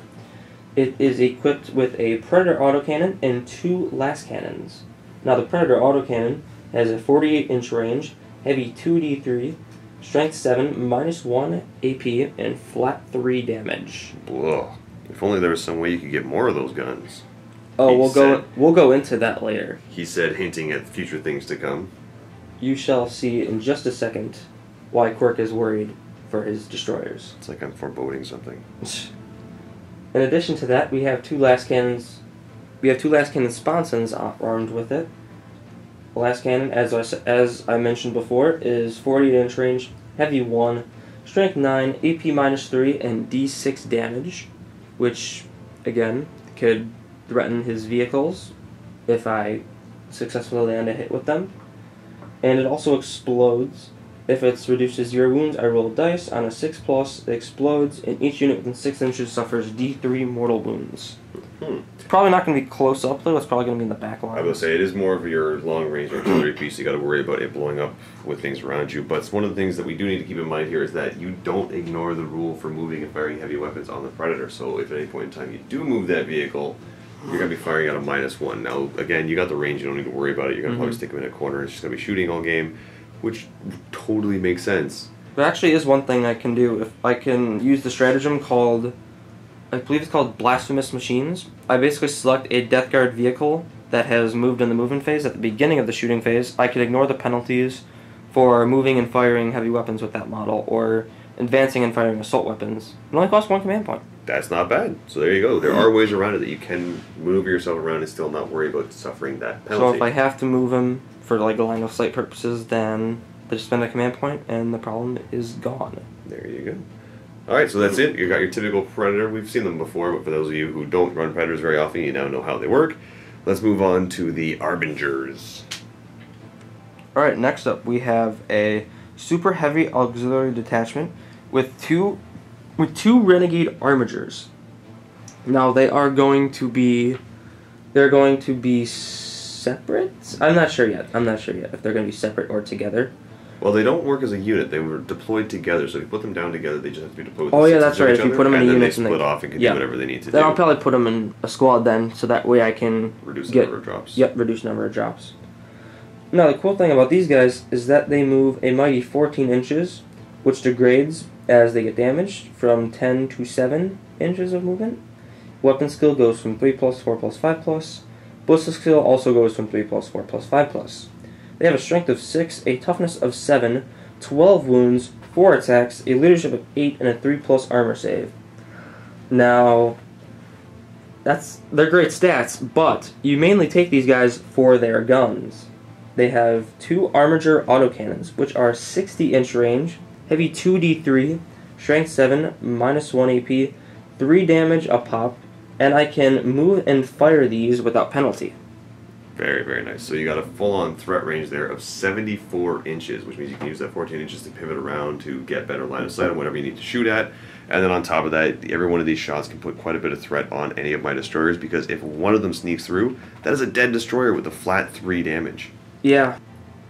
It is equipped with a Predator autocannon and 2 last cannons. Now the Predator autocannon has a 48-inch range, heavy 2d3, strength 7, -1 AP, and flat 3 damage. Whoa. If only there was some way you could get more of those guns. Oh, we'll go into that later. He said, hinting at future things to come. You shall see in just a second why Quirk is worried for his destroyers. It's like I'm foreboding something. In addition to that, we have 2 last cannons. We have 2 last cannon sponsons armed with it. The last cannon, as I mentioned before, is 48-inch range, heavy 1, strength 9, AP -3, and d6 damage, which again could threaten his vehicles if I successfully land a hit with them. And it also explodes. If it's reduced to 0 wounds, I roll a dice. On a 6+, it explodes, and each unit within 6 inches suffers D3 mortal wounds. It's probably not going to be close up, though. It's probably going to be in the back line. I will say it is more of your long-range artillery piece. You got to worry about it blowing up with things around you. But one of the things that we do need to keep in mind here is that you don't ignore the rule for moving and firing heavy weapons on the Predator. So if at any point in time you do move that vehicle, you're going to be firing at a -1. Now, again, you got the range. You don't need to worry about it. You're going to probably stick them in a corner. It's just going to be shooting all game, which totally makes sense. There actually is one thing I can do. If I can use the stratagem called, I believe it's called Blasphemous Machines. I basically select a Death Guard vehicle that has moved in the movement phase at the beginning of the shooting phase. I can ignore the penalties for moving and firing heavy weapons with that model, or advancing and firing assault weapons. It only costs 1 command point. That's not bad. So there you go. There are ways around it that you can maneuver yourself around and still not worry about suffering that penalty. So if I have to move him for like line of sight purposes, then I just spend a command point and the problem is gone. There you go. Alright, so that's it. You got your typical Predator. We've seen them before, but for those of you who don't run Predators very often, you now know how they work. Let's move on to the Arbingers. Alright, next up we have a super heavy auxiliary detachment with two renegade armigers. Now they're going to be separate? I'm not sure yet if they're going to be separate or together. Well, they don't work as a unit. They were deployed together, so if you put them down together, they just have to be deployed with Oh the yeah, six that's of right. each If you other, put them in a and then unit, they split off and can do whatever they need to then do. I'll probably put them in a squad then, so that way I can Reduce the number of drops. Yep, reduce number of drops. Now the cool thing about these guys is that they move a mighty 14 inches, which degrades as they get damaged from 10 to 7 inches of movement. Weapon skill goes from 3+, 4+, 5+. Ballistic skill also goes from 3+, 4+, 5+. They have a strength of 6, a toughness of 7, 12 wounds, 4 attacks, a leadership of 8, and a 3+ armor save. Now, they're great stats, but you mainly take these guys for their guns. They have 2 Armiger autocannons, which are 60-inch range, heavy 2d3, strength 7, -1 AP, 3 damage a pop, and I can move and fire these without penalty. Very, very nice. So you got a full-on threat range there of 74 inches, which means you can use that 14 inches to pivot around to get better line of sight on whatever you need to shoot at. And then on top of that, every one of these shots can put quite a bit of threat on any of my destroyers, because if one of them sneaks through, that is a dead destroyer with a flat 3 damage. Yeah.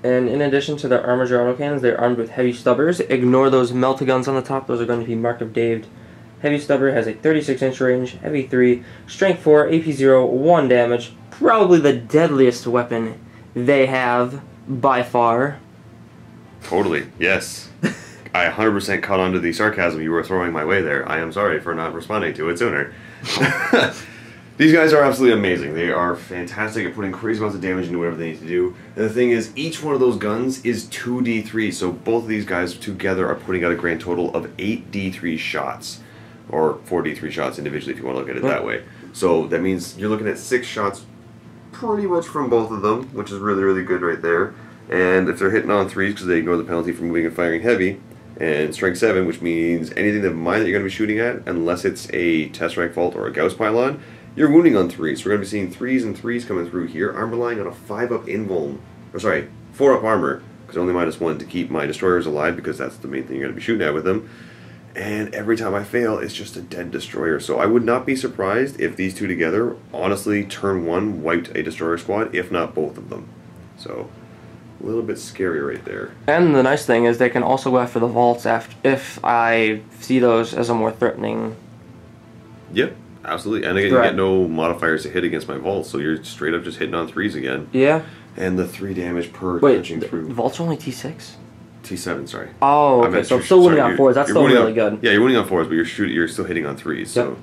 And in addition to their Armiger autocannons, they're armed with heavy stubbers. Ignore those melta-guns on the top. Those are going to be Mark of Dave. Heavy stubber has a 36-inch range, heavy 3, strength 4, AP 0, 1 damage. Probably the deadliest weapon they have by far. Totally, yes. I 100% caught on to the sarcasm you were throwing my way there. I am sorry for not responding to it sooner. These guys are absolutely amazing. They are fantastic at putting crazy amounts of damage into whatever they need to do. And the thing is, each one of those guns is 2d3, so both of these guys together are putting out a grand total of 8d3 shots. Or 4d3 shots individually if you want to look at it that way. So that means you're looking at 6 shots pretty much from both of them, which is really, really good right there. And if they're hitting on 3s because they ignore the penalty for moving and firing heavy, and strength 7, which means anything of mine that you're going to be shooting at, unless it's a test rank fault or a Gauss pylon, you're wounding on 3s. So we're going to be seeing 3s and 3s coming through here. I'm relying on a 5-up invuln, or sorry, 4-up armor, because only -1 to keep my destroyers alive, because that's the main thing you're going to be shooting at with them. And every time I fail, it's just a dead destroyer. So I would not be surprised if these two together, honestly, turn 1 wiped a destroyer squad, if not both of them. So, a little bit scary right there. And the nice thing is they can also go after the vaults if I see those as a more threatening. Yep, absolutely. And again, you get no modifiers to hit against my vaults, so you're straight up just hitting on 3s again. Yeah. And the 3 damage per Wait, punching through. Vaults are only T6? T7, sorry. Oh, okay. So I'm still winning on 4s. That's still really good. Yeah, you're winning on 4s, but you're still hitting on 3s. So. Yep.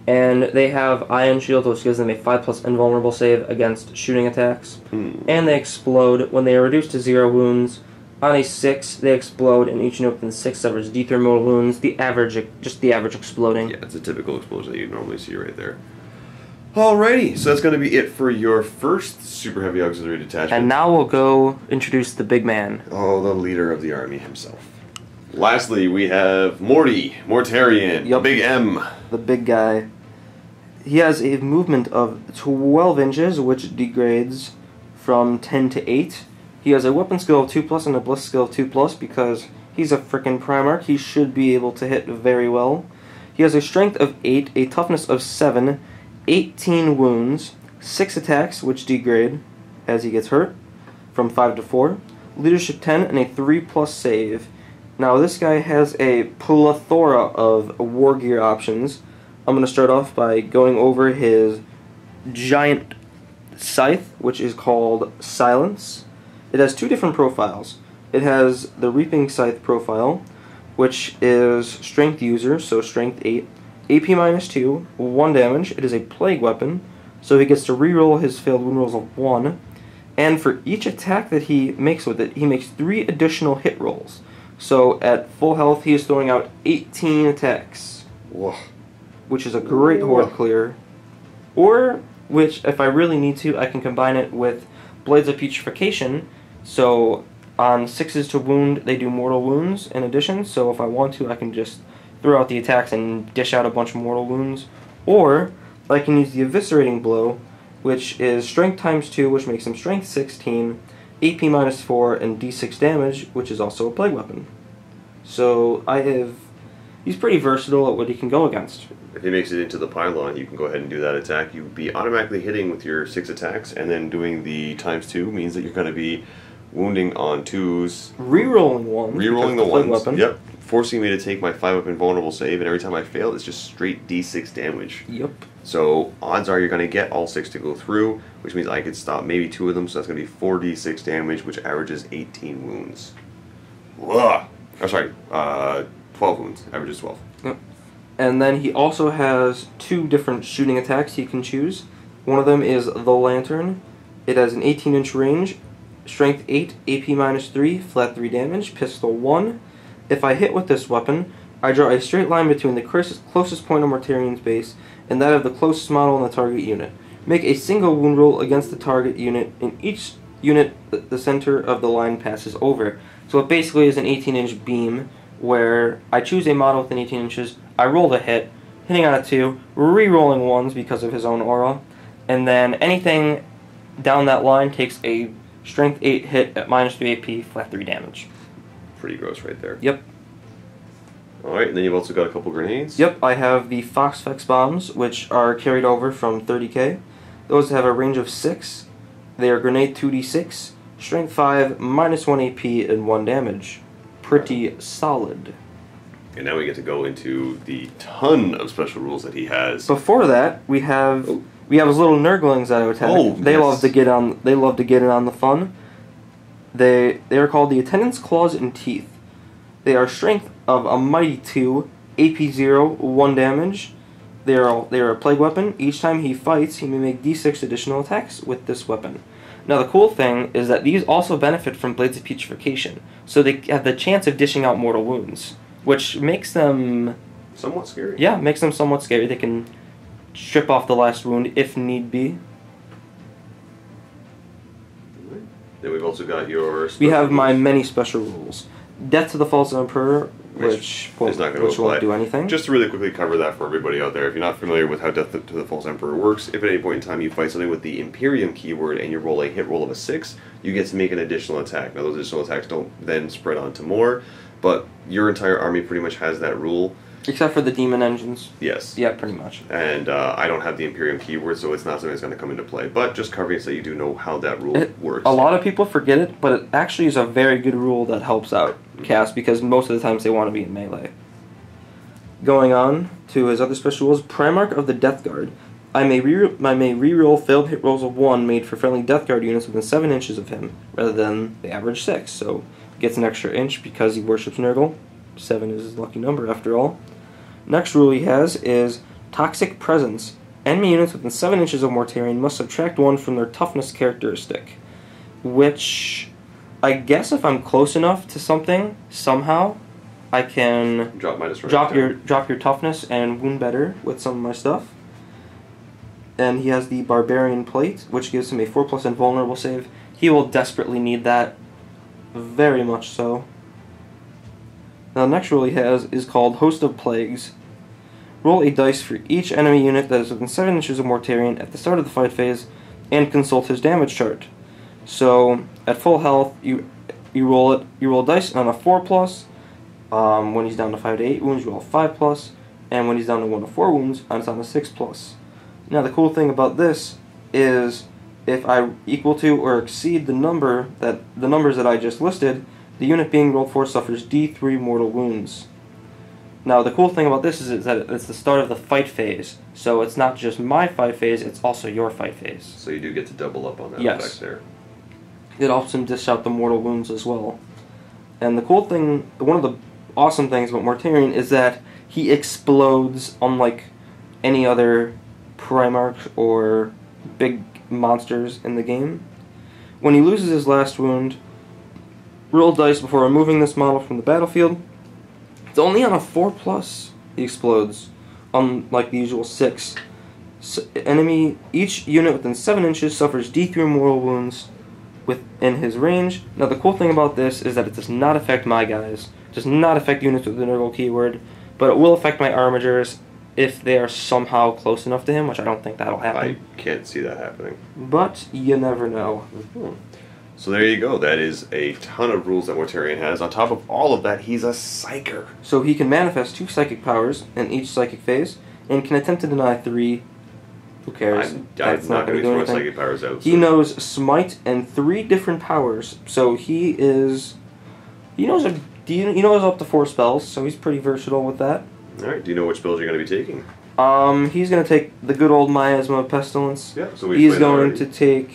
And they have Ion Shield, which gives them a 5+ invulnerable save against shooting attacks. And they explode when they are reduced to 0 wounds. On a 6, they explode, and each unit within 6 suffers D3 mortal wounds. Just the average exploding. Yeah, it's a typical explosion that you normally see right there. Alrighty, so that's going to be it for your first super heavy auxiliary detachment. And now we'll go introduce the big man. Oh, the leader of the army himself. Lastly, we have Mortarion, Big M. The big guy. He has a movement of 12 inches, which degrades from 10 to 8. He has a weapon skill of 2+, and a bliss skill of 2+, because he's a frickin' Primarch. He should be able to hit very well. He has a strength of 8, a toughness of 7, 18 wounds, 6 attacks, which degrade as he gets hurt, from 5 to 4, leadership 10, and a 3+ save. Now this guy has a plethora of war gear options. I'm going to start off by going over his giant scythe, which is called Silence. It has 2 different profiles. It has the Reaping Scythe profile, which is Strength User, so Strength 8, AP -2, 1 damage. It is a Plague weapon, so he gets to reroll his failed wound rolls of 1. And for each attack that he makes with it, he makes 3 additional hit rolls. So at full health, he is throwing out 18 attacks. Whoa. Which is a great horde clear. Or, which, if I really need to, I can combine it with Blades of Putrefaction. So on 6s to wound, they do mortal wounds in addition. So if I want to, I can just throw out the attacks and dish out a bunch of mortal wounds. Or I can use the Eviscerating Blow, which is Strength ×2, which makes him Strength 16, AP -4, and D6 damage, which is also a Plague weapon. So he's pretty versatile at what he can go against. If he makes it into the pylon, you can go ahead and do that attack. You'd be automatically hitting with your 6 attacks, and then doing the ×2 means that you're going to be wounding on 2s. Rerolling ones. Rerolling the ones. Weapon. Yep. Forcing me to take my 5-weapon vulnerable save, and every time I fail, it's just straight D6 damage. Yep. So odds are you're going to get all 6 to go through, which means I could stop maybe 2 of them, so that's going to be 4d6 damage, which averages 18 wounds. Ugh. Oh, sorry, 12 wounds. Averages 12. Yep. And then he also has 2 different shooting attacks he can choose. One of them is the Lantern. It has an 18-inch range, Strength 8, AP -3, flat 3 damage, pistol 1. If I hit with this weapon, I draw a straight line between the closest point of Mortarian's base and that of the closest model in the target unit. Make a single wound roll against the target unit. In each unit, the center of the line passes over. So it basically is an 18-inch beam where I choose a model within 18 inches, I roll the hit, hitting on a 2, re-rolling 1s because of his own aura, and then anything down that line takes a Strength 8 hit at -3 AP, flat 3 damage. Pretty gross right there. Yep. Alright, and then you've also got a couple grenades. Yep, I have the Foxfex bombs, which are carried over from 30k. Those have a range of 6. They are grenade 2d6, strength 5, -1 AP, and 1 damage. Pretty solid. And now we get to go into the ton of special rules that he has. Before that, we have his little Nurglings that I attack. Oh, they yes. love to get on. They love to get in on the fun. They are called the Attendants, Claws, and Teeth. They are strength of a mighty 2, AP 0, 1 damage. They are a plague weapon. Each time he fights, he may make d6 additional attacks with this weapon. Now the cool thing is that these also benefit from Blades of Putrefaction, so they have the chance of dishing out mortal wounds, which makes them somewhat scary. Yeah, makes them somewhat scary. They can strip off the last wound if need be. Then we've also got your... We have my many special rules. Death to the False Emperor, which won't do anything. Just to really quickly cover that for everybody out there, if you're not familiar with how Death to the False Emperor works, if at any point in time you fight something with the Imperium keyword and you roll a hit roll of a 6, you get to make an additional attack. Now those additional attacks don't then spread on to more, but your entire army pretty much has that rule. Except for the demon engines. Yes. Yeah, pretty much. And I don't have the Imperium keyword, so it's not something that's going to come into play. But just covering so you do know how that rule works. A lot of people forget it, but it actually is a very good rule that helps out cast, because most of the times they want to be in melee. Going on to his other special rules, Primarch of the Death Guard. I may reroll failed hit rolls of 1 made for friendly Death Guard units within 7 inches of him, rather than the average 6. So gets an extra inch because he worships Nurgle. 7 is his lucky number after all. Next rule he has is Toxic Presence. Enemy units within 7 inches of Mortarion must subtract 1 from their toughness characteristic. Which, I guess if I'm close enough to something, somehow, I can drop your toughness and wound better with some of my stuff. And he has the Barbarian Plate, which gives him a 4+ invulnerable save. He will desperately need that. Very much so. Now the next rule he has is called Host of Plagues. Roll a dice for each enemy unit that is within 7 inches of Mortarion at the start of the fight phase, and consult his damage chart. So at full health, you roll dice on a 4+. When he's down to 5 to 8 wounds, you roll 5+, and when he's down to 1 to 4 wounds, it's on a 6+. Now the cool thing about this is if I equal to or exceed the numbers that I just listed, the unit being rolled for suffers D3 mortal wounds. Now the cool thing about this is that it's the start of the fight phase, so it's not just my fight phase, it's also your fight phase. So you do get to double up on that Yes. effect there. It helps him dish out the mortal wounds as well. And the cool thing, one of the awesome things about Mortarion is that he explodes unlike any other Primarch or big monsters in the game. When he loses his last wound, roll dice before removing this model from the battlefield. It's only on a 4+. He explodes, unlike the usual 6. Each unit within 7 inches suffers D3 mortal wounds within his range. Now the cool thing about this is that it does not affect my guys. It does not affect units with the Nurgle keyword, but it will affect my Armigers if they are somehow close enough to him, which I don't think that'll happen. I can't see that happening. But you never know. Mm-hmm. So there you go. That is a ton of rules that Mortarion has. On top of all of that, he's a Psyker. So he can manifest 2 psychic powers in each psychic phase, and can attempt to deny 3. Who cares? I'm That's not going to do throw anything. psychic powers out. He knows Smite and 3 different powers, so he knows up to 4 spells, so he's pretty versatile with that. Alright, do you know which spells you're going to be taking? He's going to take the good old Miasma of Pestilence. Yeah, so we He's going to take...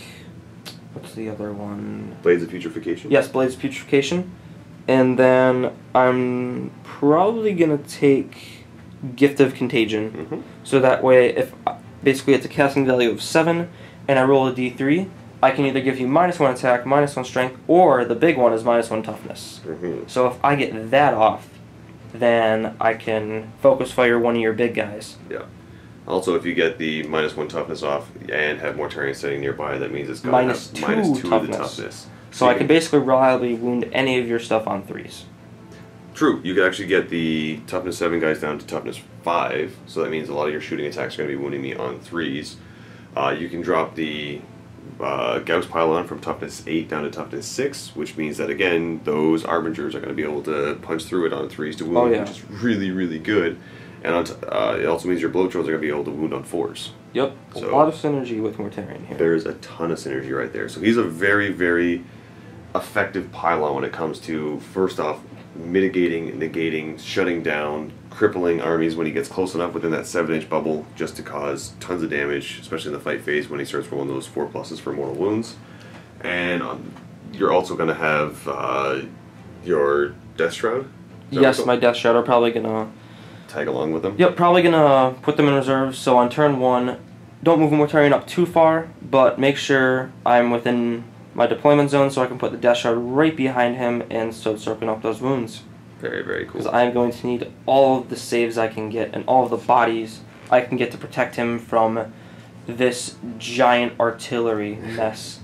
What's the other one? Blades of Putrefaction? Yes, Blades of Putrefaction. And then I'm probably going to take Gift of Contagion. Mm-hmm. So that way, if basically it's a casting value of 7, and I roll a d3, I can either give you -1 attack, -1 strength, or the big one is -1 toughness. Mm-hmm. So if I get that off, then I can focus fire one of your big guys. Yeah. Also, if you get the -1 toughness off and have Mortarion sitting nearby, that means it's going to have -2 to the toughness. So I can basically reliably wound any of your stuff on 3s. True. You could actually get the toughness 7 guys down to toughness 5, so that means a lot of your shooting attacks are going to be wounding me on 3s. You can drop the Gauss Pylon from toughness 8 down to toughness 6, which means that, again, those Arbingers are going to be able to punch through it on 3s to wound, which is really, really good. And it also means your Bloat Drones are going to be able to wound on 4s. Yep, so a lot of synergy with Mortarion here. There's a ton of synergy right there. So he's a very, very effective pylon when it comes to, first off, mitigating, negating, shutting down, crippling armies when he gets close enough within that 7-inch bubble just to cause tons of damage, especially in the fight phase when he starts rolling those 4+s for mortal wounds. And you're also going to have your Death Shroud? Yes, my Death Shroud are probably going to tag along with them? Yep, probably going to put them in reserve, so on turn 1, don't move Mortarion up too far, but make sure I'm within my deployment zone so I can put the Death Shroud right behind him and start soaking up those wounds. Very, very cool. Because I'm going to need all of the saves I can get and all of the bodies I can get to protect him from this giant artillery mess.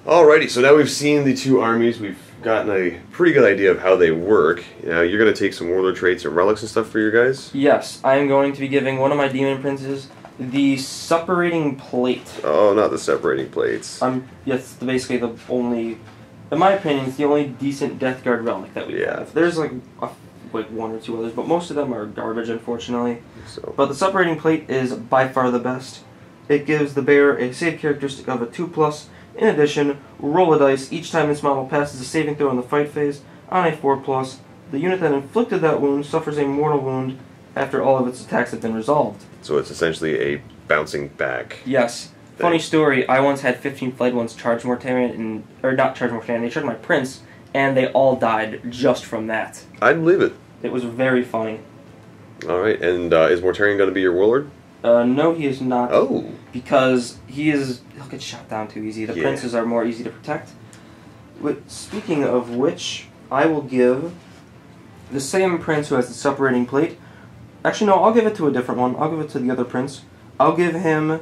Alrighty, so now we've seen the two armies, we've gotten a pretty good idea of how they work. Now you're going to take some warlord traits and relics and stuff for your guys? Yes, I am going to be giving one of my demon princes the Separating Plate. Oh, not the Separating Plates. Yes, basically the only, in my opinion, it's the only decent Death Guard relic that we have. There's like one or two others, but most of them are garbage, unfortunately. So. But the Separating Plate is by far the best. It gives the bearer a save characteristic of a 2+. In addition, roll a dice each time this model passes a saving throw in the fight phase on a 4+. The unit that inflicted that wound suffers a mortal wound after all of its attacks have been resolved. So it's essentially a bouncing back. Yes. Funny story, I once had 15 Flight Ones charge Mortarion, or not charge Mortarion, they charged my Prince, and they all died just from that. I believe it. It was very funny. Alright, and is Mortarion going to be your warlord? No, he is not. Oh. Because he'll get shot down too easy. The princes are more easy to protect. But speaking of which, I will give the same prince who has the Separating Plate. Actually, no, I'll give it to a different one. I'll give it to the other prince. I'll give him...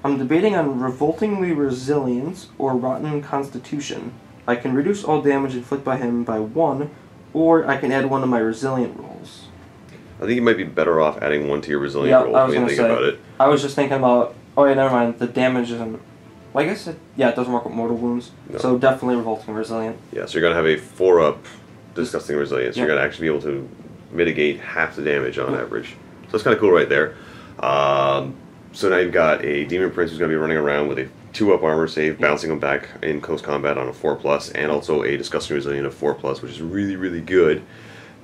I'm debating on Revoltingly Resilient or Rotten Constitution. I can reduce all damage inflicted by him by 1, or I can add one to my Resilient rolls. I think you might be better off adding one to your Resilient roll when you think about it. I was just thinking about... Oh yeah, never mind. The damage isn't... I guess it doesn't work with mortal wounds. No. So definitely Revolting Resilient. Yeah, so you're going to have a 4-up Disgusting Resilience. Yep. You're going to actually be able to mitigate half the damage on average. So that's kind of cool right there. So now you've got a Demon Prince who's going to be running around with a 2-up armor save, bouncing him back in close combat on a 4+, and also a Disgusting Resilient of 4+, which is really, really good.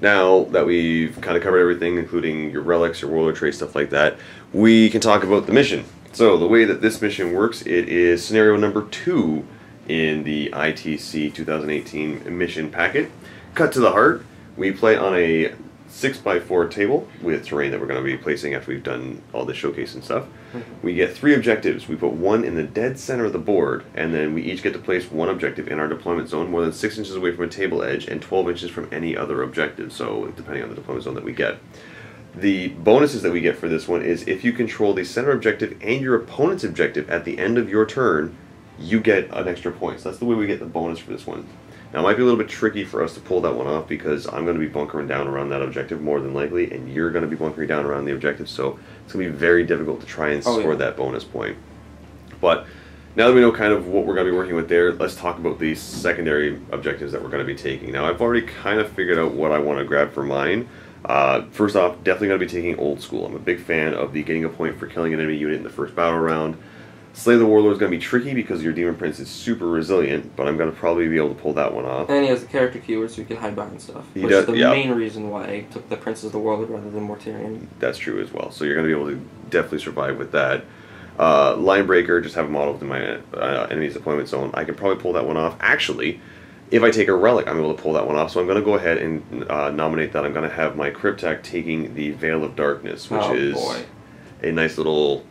Now that we've kind of covered everything, including your relics, your warlord traits, stuff like that, we can talk about the mission. So the way that this mission works, it is scenario number 2 in the ITC 2018 mission packet. Cut to the heart, we play on a 6x4 table with terrain that we're going to be placing after we've done all the showcase and stuff. We get 3 objectives. We put 1 in the dead center of the board, and then we each get to place 1 objective in our deployment zone more than 6 inches away from a table edge and 12 inches from any other objective, so depending on the deployment zone that we get. The bonuses that we get for this one is if you control the center objective and your opponent's objective at the end of your turn, you get an extra point. So that's the way we get the bonus for this one. Now, it might be a little bit tricky for us to pull that one off because I'm going to be bunkering down around that objective more than likely, and you're going to be bunkering down around the objective, so it's going to be very difficult to try and score that bonus point. But now that we know kind of what we're going to be working with there, let's talk about these secondary objectives that we're going to be taking. Now, I've already kind of figured out what I want to grab for mine. First off, definitely going to be taking Old School. I'm a big fan of the getting a point for killing an enemy unit in the first battle round. Slay the Warlord is going to be tricky because your Demon Prince is super resilient, but I'm going to probably be able to pull that one off. And he has the character keyword, so you can hide behind stuff. He which does, is the main reason why I took the Prince as the Warlord rather than Mortarion. That's true as well. So you're going to be able to definitely survive with that. Line Breaker, just have a model within my enemy's deployment zone. I can probably pull that one off. Actually, if I take a Relic, I'm able to pull that one off. So I'm going to go ahead and nominate that. I'm going to have my Cryptek taking the Veil of Darkness, which is a nice little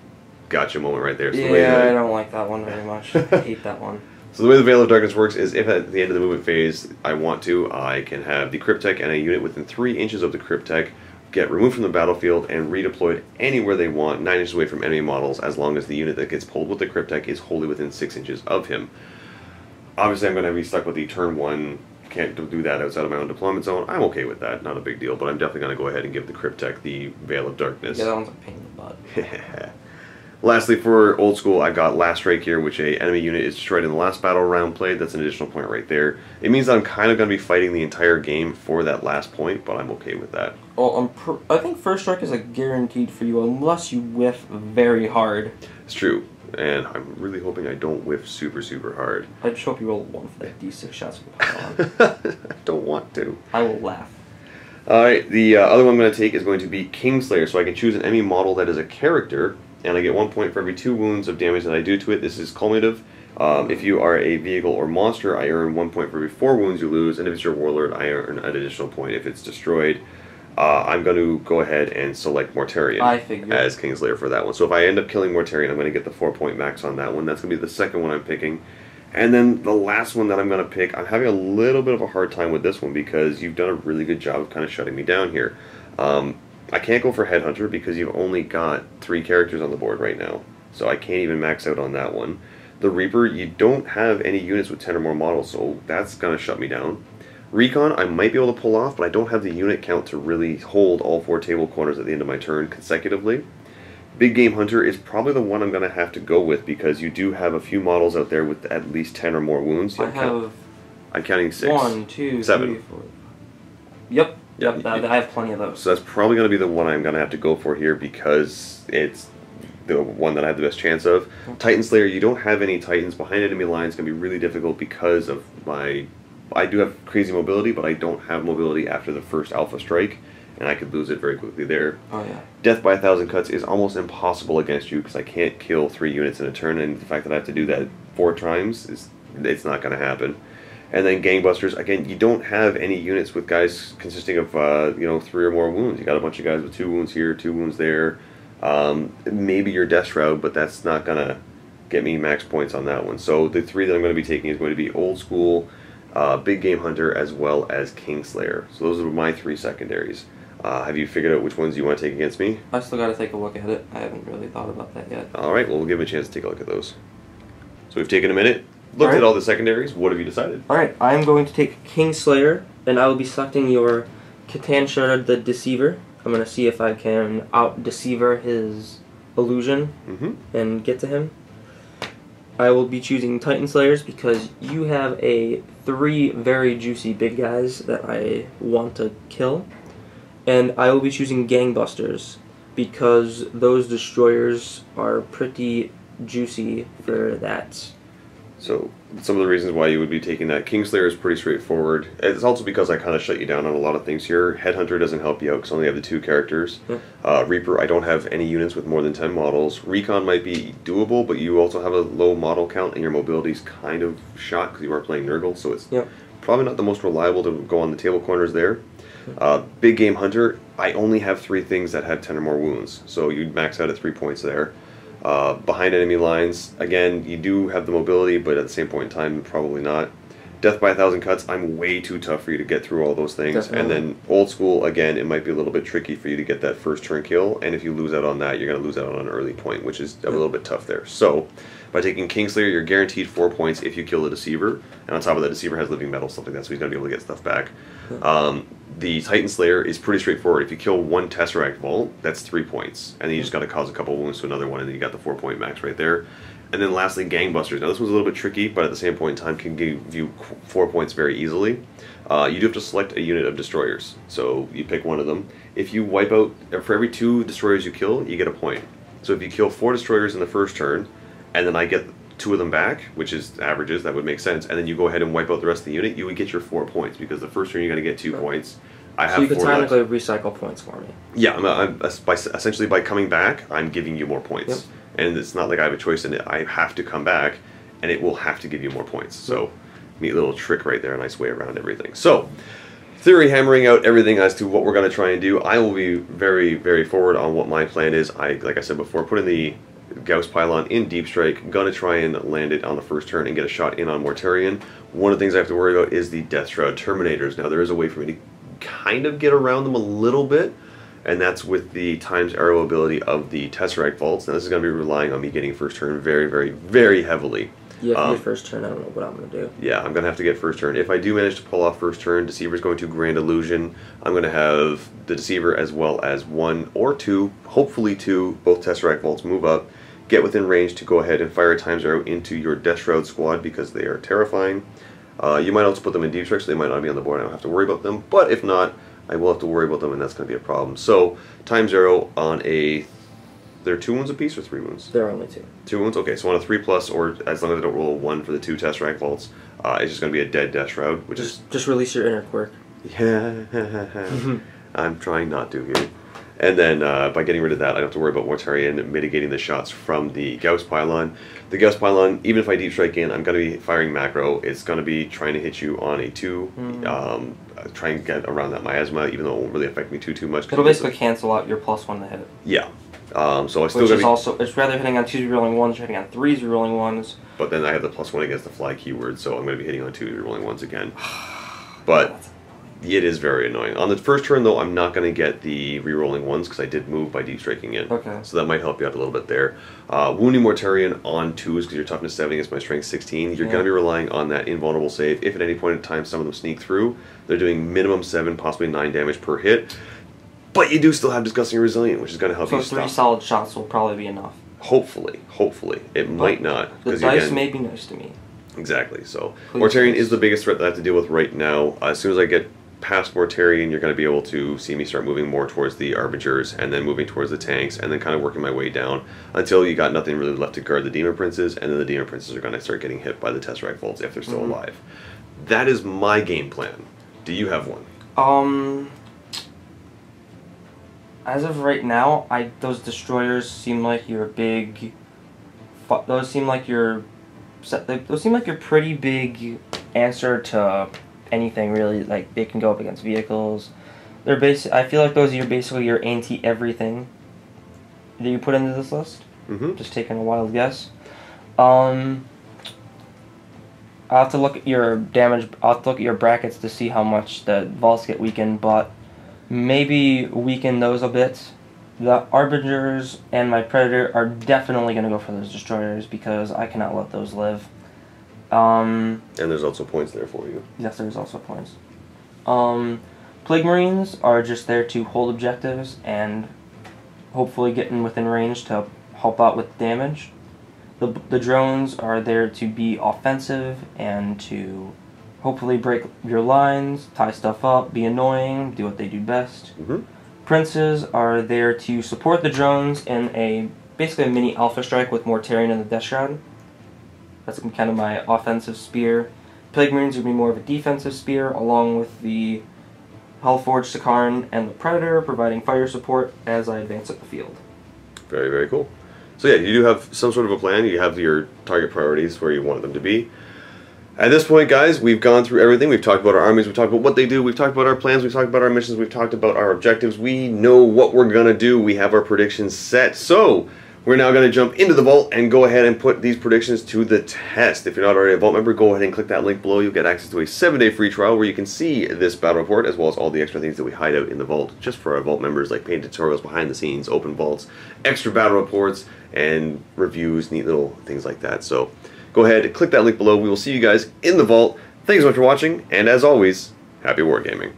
gotcha moment right there. So I don't like that one very much. I hate that one. So the way the Veil of Darkness works is if at the end of the movement phase I want to, I can have the Cryptek and a unit within 3 inches of the Cryptek get removed from the battlefield and redeployed anywhere they want, 9 inches away from enemy models, as long as the unit that gets pulled with the Cryptek is wholly within 6 inches of him. Obviously I'm going to be stuck with the turn 1, can't do that outside of my own deployment zone. I'm okay with that, not a big deal, but I'm definitely going to go ahead and give the Cryptek the Veil of Darkness. Yeah, that one's a pain in the butt. Lastly, for Old School, I've got Last Strike here, which a enemy unit is destroyed in the last battle round played. That's an additional point right there. It means that I'm kind of going to be fighting the entire game for that last point, but I'm okay with that. Well, I think First Strike is a guaranteed for you unless you whiff very hard. It's true, and I'm really hoping I don't whiff super, super hard. I just hope you roll 1 for that D6 shots with the I don't want to. I will laugh. Alright, the other one I'm going to take is going to be Kingslayer, so I can choose an enemy model that is a character, and I get 1 point for every 2 wounds of damage that I do to it. This is cumulative. If you are a vehicle or monster, I earn 1 point for every 4 wounds you lose, and if it's your warlord, I earn an additional point if it's destroyed. I'm going to go ahead and select Mortarion as Kingslayer for that one. So if I end up killing Mortarion, I'm going to get the 4-point max on that one. That's going to be the second one I'm picking. And then the last one that I'm going to pick, I'm having a little bit of a hard time with this one because you've done a really good job of kind of shutting me down here. I can't go for Headhunter because you've only got 3 characters on the board right now, so I can't even max out on that one. The Reaper, you don't have any units with 10 or more models, so that's going to shut me down. Recon, I might be able to pull off, but I don't have the unit count to really hold all 4 table corners at the end of my turn consecutively. Big Game Hunter is probably the one I'm going to have to go with because you do have a few models out there with at least 10 or more wounds. I'm counting 6. 1, 2, 7. 3, 4. Yep. Yep, I have plenty of those. So that's probably going to be the one I'm going to have to go for here because it's the one that I have the best chance of. Titan Slayer, you don't have any Titans behind enemy lines. It's going to be really difficult because of my... I do have crazy mobility, but I don't have mobility after the first Alpha Strike, and I could lose it very quickly there. Oh, yeah. Death by 1,000 Cuts is almost impossible against you because I can't kill 3 units in a turn, and the fact that I have to do that 4 times, it's not going to happen. And then Gangbusters, again, you don't have any units with guys consisting of, 3 or more wounds. You got a bunch of guys with 2 wounds here, 2 wounds there. Maybe your Death Shroud, but that's not going to get me max points on that one. So the 3 that I'm going to be taking is going to be Old School, Big Game Hunter, as well as Kingslayer. So those are my 3 secondaries. Have you figured out which ones you want to take against me? I still got to take a look at it. I haven't really thought about that yet. Alright, well, we'll give it a chance to take a look at those. So we've taken a minute. Looked at all the secondaries. What have you decided? Alright, I'm going to take Kingslayer, and I will be selecting your Catan Sharded the Deceiver. I'm going to see if I can out-deceiver his illusion and get to him. I will be choosing Titan Slayers because you have 3 very juicy big guys that I want to kill. And I will be choosing Gangbusters because those destroyers are pretty juicy for that. So, some of the reasons why you would be taking that, Kingslayer is pretty straightforward. It's also because I kind of shut you down on a lot of things here. Headhunter doesn't help you out because I only have the 2 characters. Reaper, I don't have any units with more than 10 models. Recon might be doable, but you also have a low model count and your mobility's kind of shot because you are playing Nurgle, so it's probably not the most reliable to go on the table corners there. Big Game Hunter, I only have 3 things that have 10 or more wounds, so you'd max out at 3 points there. Behind enemy lines, again, you do have the mobility, but at the same point in time, probably not. Death by 1,000 cuts, I'm way too tough for you to get through all those things. Definitely. And then old school, again, it might be a little bit tricky for you to get that first turn kill, and if you lose out on that, you're going to lose out on an early point, which is a little bit tough there. So, by taking Kingslayer, you're guaranteed 4 points if you kill the Deceiver, and on top of that, Deceiver has living metal, stuff like that, so he's going to be able to get stuff back. The Titan Slayer is pretty straightforward. If you kill 1 Tesseract Vault, that's 3 points. And then you just got to cause a couple wounds to another one, and then you got the 4-point max right there. And then lastly, Gangbusters. Now this one's a little bit tricky, but at the same point in time can give you 4 points very easily. You do have to select a unit of destroyers. So you pick one of them. If you wipe out, for every 2 destroyers you kill, you get a point. So if you kill 4 destroyers in the first turn, and then I get 2 of them back, which is averages, that would make sense, and then you go ahead and wipe out the rest of the unit, you would get your 4 points, because the first turn you're going to get 2 points. I have so you could 4 technically left. recycle points for me. Yeah, essentially by coming back, I'm giving you more points. And it's not like I have a choice in it. I have to come back, and it will have to give you more points. So, neat little trick right there, a nice way around everything. So, theory hammering out everything as to what we're going to try and do. I will be very, very forward on what my plan is. Like I said before, put in the Gauss Pylon in Deep Strike. Gonna try and land it on the first turn and get a shot in on Mortarion. One of the things I have to worry about is the Death Shroud Terminators. Now, there is a way for me to kind of get around them a little bit, and that's with the times arrow ability of the Tesseract Vaults. Now this is going to be relying on me getting first turn very, very, very heavily. Yeah, if you get first turn, I don't know what I'm going to do. Yeah, I'm going to have to get first turn. If I do manage to pull off first turn, Deceiver's going to Grand Illusion. I'm going to have the Deceiver as well as 1 or 2, hopefully 2, both Tesseract Vaults move up, get within range to go ahead and fire a times arrow into your Death Shroud squad because they are terrifying. You might also put them in Deep Strike, so they might not be on the board. I don't have to worry about them. But if not, I will have to worry about them, and that's going to be a problem. So, times arrow on a... They're 2 wounds apiece or 3 wounds? They're only 2. 2 wounds? Okay, so on a 3+, or as long as I don't roll a 1 for the 2 Tesseract Vaults, it's just going to be a dead Death Shroud, which is... Just release your inner Quirk. Yeah, I'm trying not to here. And then by getting rid of that, I don't have to worry about Mortarion mitigating the shots from the Gauss Pylon. The Gauss Pylon, even if I Deep Strike in, I'm going to be firing macro. It's going to be trying to hit you on a 2. Try and get around that miasma, even though it won't really affect me too much. It'll basically cancel out your +1 to hit. Yeah. So I still Which is also, it's rather hitting on 2s rerolling 1s, hitting on 3s rerolling 1s. But then I have the +1 against the fly keyword, so I'm going to be hitting on 2s rerolling 1s again. But... it is very annoying. On the first turn, though, I'm not going to get the re-rolling 1s because I did move by Deep Striking in. Okay. So that might help you out a little bit there. Wounding Mortarion on 2s because your toughness 7 against my strength 16. You're going to be relying on that invulnerable save. If at any point in time some of them sneak through, they're doing minimum 7, possibly 9 damage per hit. But you do still have Disgusting Resilient, which is going to help you stop. So 3 solid shots will probably be enough. Hopefully. It might not. The dice may be nice to me. Exactly. So Mortarion is the biggest threat that I have to deal with right now. As soon as I get past Mortarion, you're going to be able to see me start moving more towards the Arbingers and then moving towards the tanks and then kind of working my way down until you got nothing really left to guard the Demon Princes, and then the Demon Princes are going to start getting hit by the Tesseract Vaults if they're still alive. That is my game plan. Do you have one? As of right now, those destroyers seem like your big... Those seem like your pretty big answer to anything really. Like, they can go up against vehicles. They're I feel like those are basically your anti-everything that you put into this list. Just taking a wild guess. I'll have to look at your damage. I'll have to look at your brackets to see how much the vaults get weakened, but maybe weaken those a bit. The Arbingers and my Predator are definitely going to go for those destroyers because I cannot let those live. And there's also points there for you. Yes, there's also points. Plague Marines are just there to hold objectives and hopefully get in within range to help out with damage. The drones are there to be offensive and to hopefully break your lines, tie stuff up, be annoying, do what they do best. Princes are there to support the drones in basically a mini alpha strike with Mortarion and the Death Shroud. That's kind of my offensive spear. Plague Marines would be more of a defensive spear, along with the Hellforged Sicaran and the Predator, providing fire support as I advance up the field. Very, very cool. So yeah, you do have some sort of a plan. You have your target priorities where you want them to be. At this point, guys, we've gone through everything. We've talked about our armies. We've talked about what they do. We've talked about our plans. We've talked about our missions. We've talked about our objectives. We know what we're going to do. We have our predictions set. So we're now going to jump into the vault and go ahead and put these predictions to the test. If you're not already a vault member, go ahead and click that link below. You'll get access to a 7-day free trial where you can see this battle report as well as all the extra things that we hide out in the vault just for our vault members, like paid tutorials, behind the scenes, open vaults, extra battle reports, and reviews, neat little things like that. So go ahead and click that link below. We will see you guys in the vault. Thanks so much for watching, and as always, happy wargaming.